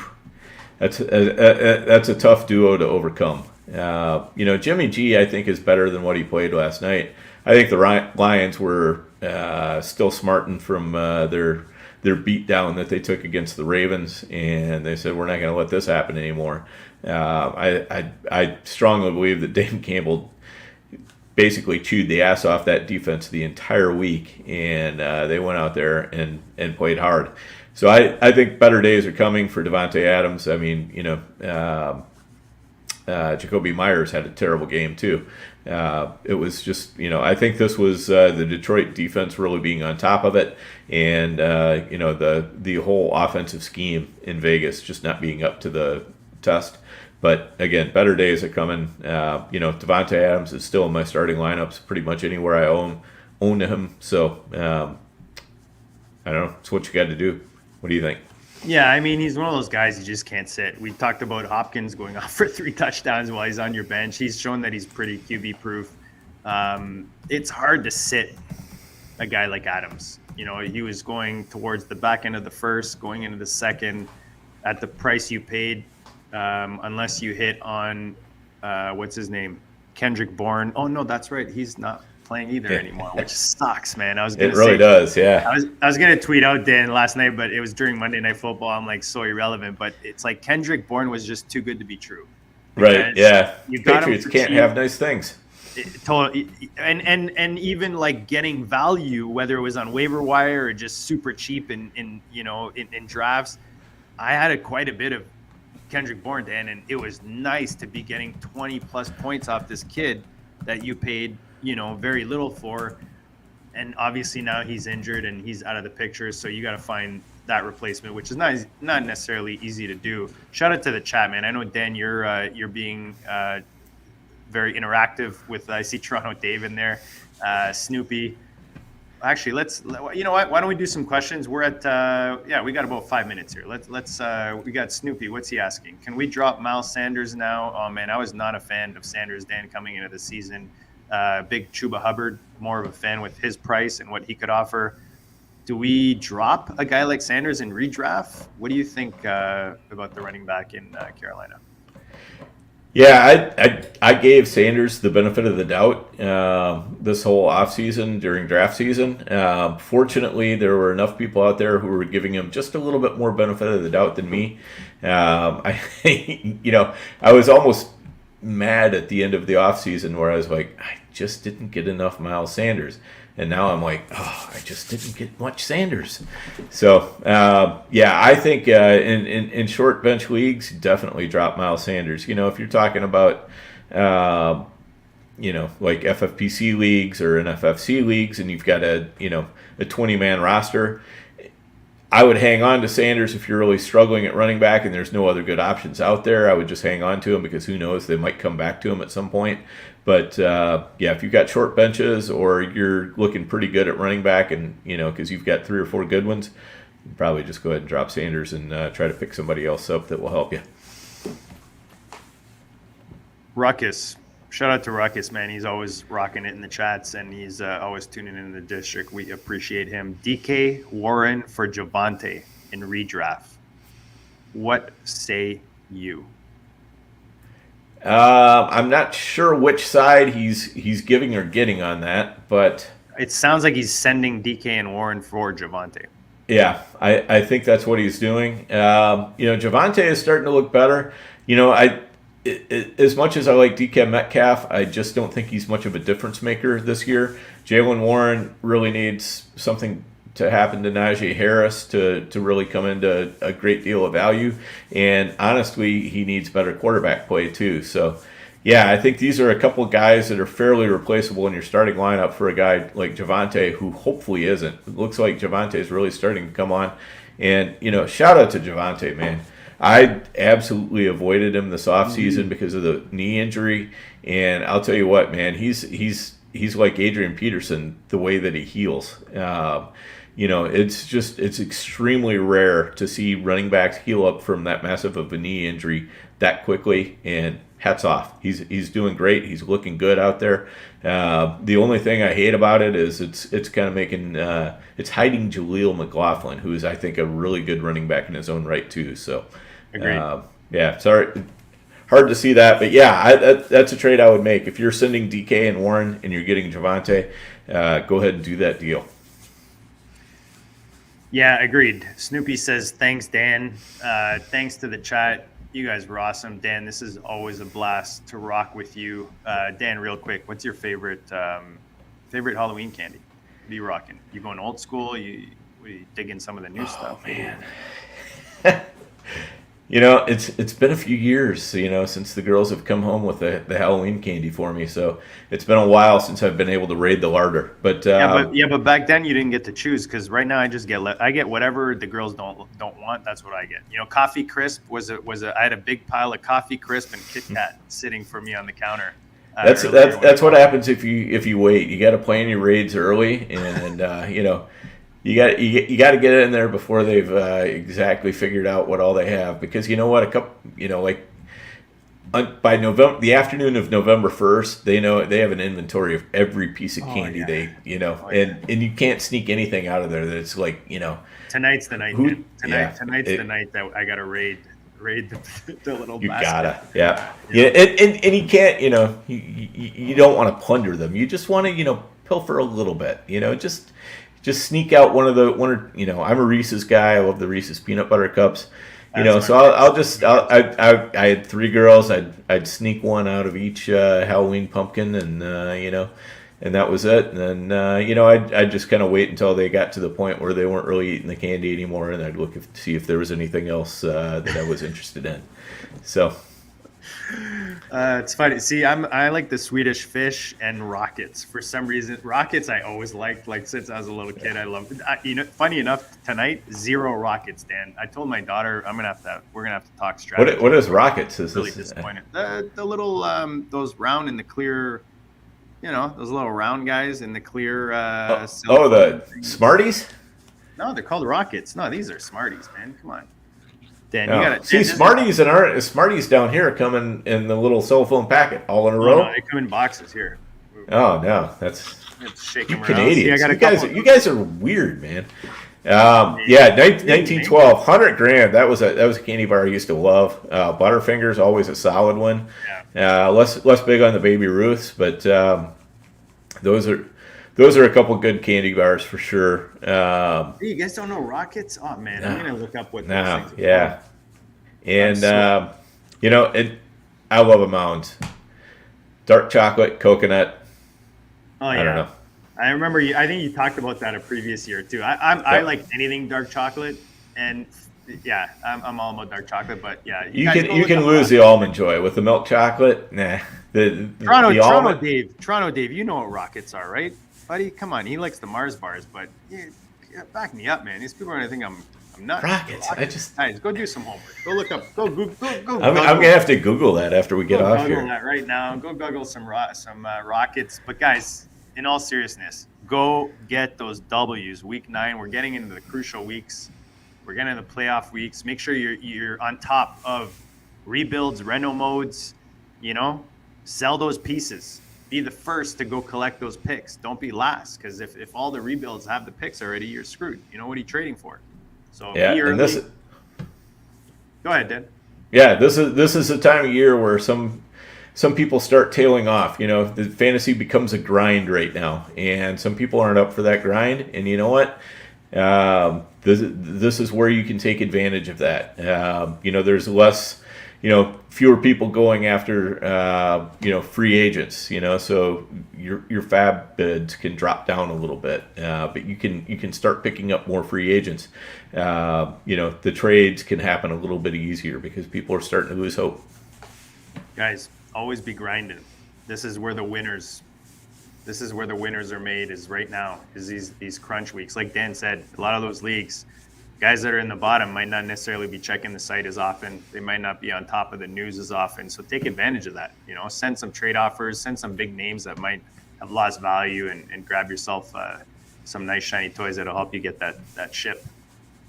S3: That's a tough duo to overcome. Jimmy G, I think, is better than what he played last night. I think the Lions were still smarting from their beatdown that they took against the Ravens, and they said, we're not going to let this happen anymore. I strongly believe that Dave Campbell basically chewed the ass off that defense the entire week, and they went out there and played hard. So I think better days are coming for Davante Adams. I mean, Jacoby Myers had a terrible game too. It was just, I think this was the Detroit defense really being on top of it, and the whole offensive scheme in Vegas just not being up to the test. But again, better days are coming. Davante Adams is still in my starting lineups pretty much anywhere I own him. So I don't know. It's what you got to do. What do you think?
S1: Yeah, I mean, he's one of those guys you just can't sit. We talked about Hopkins going off for 3 touchdowns while he's on your bench. He's shown that he's pretty QB-proof. It's hard to sit a guy like Adams. He was going towards the back end of the first, going into the second, at the price you paid, unless you hit on, what's his name? Kendrick Bourne. Oh, no, that's right. He's not playing either anymore, which sucks, man.
S3: It really does, yeah.
S1: I was gonna tweet out Dan last night, but it was during Monday Night Football. I'm like so irrelevant, but it's like Kendrick Bourne was just too good to be true.
S3: Right? Yeah.
S1: Patriots
S3: can't have nice things.
S1: Totally, and even like getting value, whether it was on waiver wire or just super cheap in drafts. I had quite a bit of Kendrick Bourne, Dan, and it was nice to be getting 20 plus points off this kid that you paid very little for, and obviously now he's injured and he's out of the picture, so you got to find that replacement, which is not necessarily easy to do. Shout out to the chat, man. I know, Dan, you're being very interactive with, I see Toronto Dave in there, Snoopy. Actually, you know what? Why don't we do some questions? We're at we got about 5 minutes here. Let's we got Snoopy. What's he asking? Can we drop Miles Sanders now? Oh man, I was not a fan of Sanders, Dan, coming into the season. Big Chuba Hubbard, more of a fan with his price and what he could offer. Do we drop a guy like Sanders in redraft? What do you think about the running back in Carolina?
S3: Yeah, I gave Sanders the benefit of the doubt this whole offseason during draft season. Fortunately, there were enough people out there who were giving him just a little bit more benefit of the doubt than me. I was almost mad at the end of the offseason where I was like, I just didn't get enough Miles Sanders. And now I'm like, I just didn't get much Sanders. So, I think in short bench leagues, definitely drop Miles Sanders. If you're talking about, like FFPC leagues or NFFC leagues and you've got a 20-man roster, I would hang on to Sanders if you're really struggling at running back and there's no other good options out there. I would just hang on to him because who knows, they might come back to him at some point. But, if you've got short benches or you're looking pretty good at running back and, because you've got 3 or 4 good ones, you probably just go ahead and drop Sanders and try to pick somebody else up that will help you.
S1: Ruckus. Shout out to Ruckus, man. He's always rocking it in the chats, and he's always tuning in the district. We appreciate him. DK Warren for Javante in redraft. What say you?
S3: I'm not sure which side he's giving or getting on that, but
S1: it sounds like he's sending DK and Warren for Javante.
S3: Yeah, I think that's what he's doing. Javante is starting to look better. As much as I like DK Metcalf, I just don't think he's much of a difference maker this year. Jalen Warren really needs something to happen to Najee Harris to really come into a great deal of value. And honestly, he needs better quarterback play too. So, yeah, I think these are a couple of guys that are fairly replaceable in your starting lineup for a guy like Javante, who hopefully isn't. It looks like Javante is really starting to come on. And, shout out to Javante, man. I absolutely avoided him this offseason because of the knee injury. And I'll tell you what, man, he's like Adrian Peterson, the way that he heals. It's extremely rare to see running backs heal up from that massive of a knee injury that quickly, and hats off. He's doing great. He's looking good out there. The only thing I hate about it is it's kind of making it's hiding Jaleel McLaughlin, who is, I think, a really good running back in his own right too. So, sorry. Hard to see that, but that's a trade I would make. If you're sending DK and Warren and you're getting Javante, go ahead and do that deal.
S1: Yeah, agreed. Snoopy says, thanks, Dan. Thanks to the chat. You guys were awesome. Dan, this is always a blast to rock with you. Dan, real quick, what's your favorite Halloween candy? What are you rocking? You going old school? You digging some of the new stuff?
S3: Man. It's been a few years, since the girls have come home with the Halloween candy for me. So it's been a while since I've been able to raid the larder. But
S1: but back then you didn't get to choose, because right now I just get whatever the girls don't want. That's what I get. Coffee Crisp I had a big pile of Coffee Crisp and Kit Kat sitting for me on the counter.
S3: That's what happens if you wait. You got to plan your raids early, and You got to get in there before they've exactly figured out what all they have, because you know what, by November, the afternoon of November 1st, they know they have an inventory of every piece of candy and you can't sneak anything out of there. That it's like
S1: tonight's the night. Tonight's the night that I got to raid the little.
S3: You
S1: basket.
S3: gotta, and you can't, you don't want to plunder them. You just want to pilfer a little bit, Just sneak out one I'm a Reese's guy. I love the Reese's peanut butter cups, So I had 3 girls. I'd sneak one out of each Halloween pumpkin, and and that was it. And then I'd just kind of wait until they got to the point where they weren't really eating the candy anymore, and I'd look to see if there was anything else that I was interested in. So.
S1: It's funny. See, I like the Swedish Fish and Rockets for some reason. Rockets I always liked, since I was a little kid. I loved it. Funny enough, tonight 0 Rockets, Dan. I told my daughter we're gonna have to talk strategy.
S3: What is Rockets?
S1: Is really disappointed. The little those round in the clear, those little round guys in the clear.
S3: The Smarties?
S1: No, they're called Rockets. No, these are Smarties, man. Come on. Dan,
S3: no.
S1: You gotta
S3: see Smarties down here come in the little cell phone packet all in a row.
S1: No, they come in boxes here.
S3: Oh no, that's
S1: Shake them around.
S3: Canadians.
S1: See, I got
S3: you guys are weird, man. 1912, $100,000. That was a candy bar I used to love. Butterfingers, always a solid one.
S1: Yeah.
S3: Less big on the Baby Ruths, but those are a couple good candy bars for sure.
S1: Hey, you guys don't know Rockets? Oh man, I'm gonna look up what those things are.
S3: Yeah. And I love a mound. Dark chocolate, coconut.
S1: Oh yeah.
S3: I don't know.
S1: I remember I think you talked about that a previous year too. I like anything dark chocolate, and yeah, I'm all about dark chocolate. But yeah,
S3: you can lose the almond joy with the milk chocolate. Nah,
S1: Toronto Dave, you know what Rockets are, right, buddy? Come on, he likes the Mars bars, but yeah, back me up, man. These people are gonna think I'm nuts.
S3: Rockets.
S1: Guys, go do some homework. Go look up. Go Google.
S3: I'm gonna have to Google that after we get off here.
S1: Google that right now. Go Google some Rockets. But guys, in all seriousness, go get those W's. Week 9, we're getting into the crucial weeks. We're getting into the playoff weeks. Make sure you're on top of rebuilds, reno modes. Sell those pieces. Be the first to go collect those picks. Don't be last, because if all the rebuilds have the picks already, you're screwed. What are you trading for? So
S3: yeah,
S1: go ahead, Dan.
S3: Yeah, this is the time of year where some people start tailing off. The fantasy becomes a grind right now, and some people aren't up for that grind. And you know what? This is where you can take advantage of that. There's less, fewer people going after, free agents. So your fab bids can drop down a little bit, but you can start picking up more free agents. The trades can happen a little bit easier because people are starting to lose hope.
S1: Guys, always be grinding. This is where the winners are made, is right now, is these crunch weeks. Like Dan said, a lot of those leagues, guys that are in the bottom might not necessarily be checking the site as often. They might not be on top of the news as often. So take advantage of that. Send some trade offers, send some big names that might have lost value, and grab yourself some nice shiny toys that'll help you get that ship.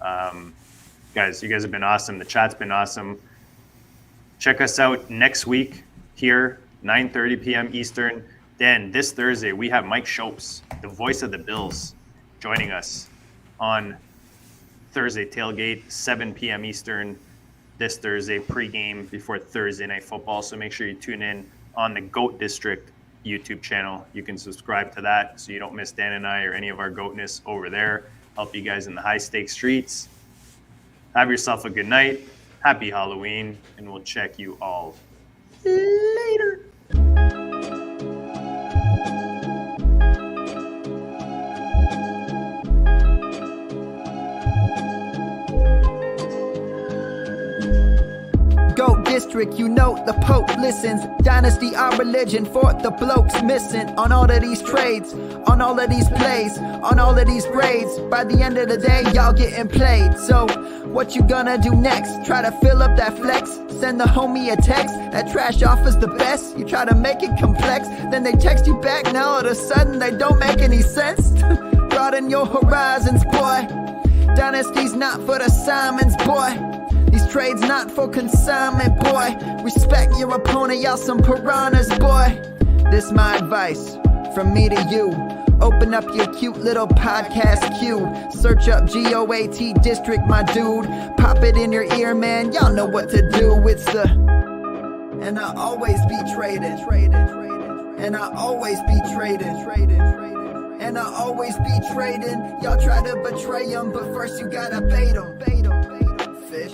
S1: Guys, you guys have been awesome. The chat's been awesome. Check us out next week here, 9:30 p.m. Eastern. Then this Thursday, we have Mike Shopes, the voice of the Bills, joining us on Thursday tailgate, 7 p.m. Eastern this Thursday, pregame before Thursday Night Football. So make sure you tune in on the GOAT District YouTube channel. You can subscribe to that so you don't miss Dan and I or any of our goatness over there. Help you guys in the high-stakes streets. Have yourself a good night. Happy Halloween, and we'll check you all later.
S2: Go DiSTRiCT, the Pope listens. Dynasty, our religion, for the blokes missing. On all of these trades, on all of these plays, on all of these grades. By the end of the day, y'all getting played. So, what you gonna do next? Try to fill up that flex? Send the homie a text. That trash offers the best. You try to make it complex, then they text you back. Now all of a sudden, they don't make any sense. Broaden your horizons, boy. Dynasty's not for the Simons, boy. These trades not for consignment, boy. Respect your opponent, y'all some piranhas, boy. This my advice from me to you. Open up your cute little podcast queue. Search up GOAT DiSTRiCT, my dude. Pop it in your ear, man. Y'all know what to do. It's the... And I always be traded. And I always be traded. And I always be trading. Y'all try to betray them, but first you gotta bait them. Fish.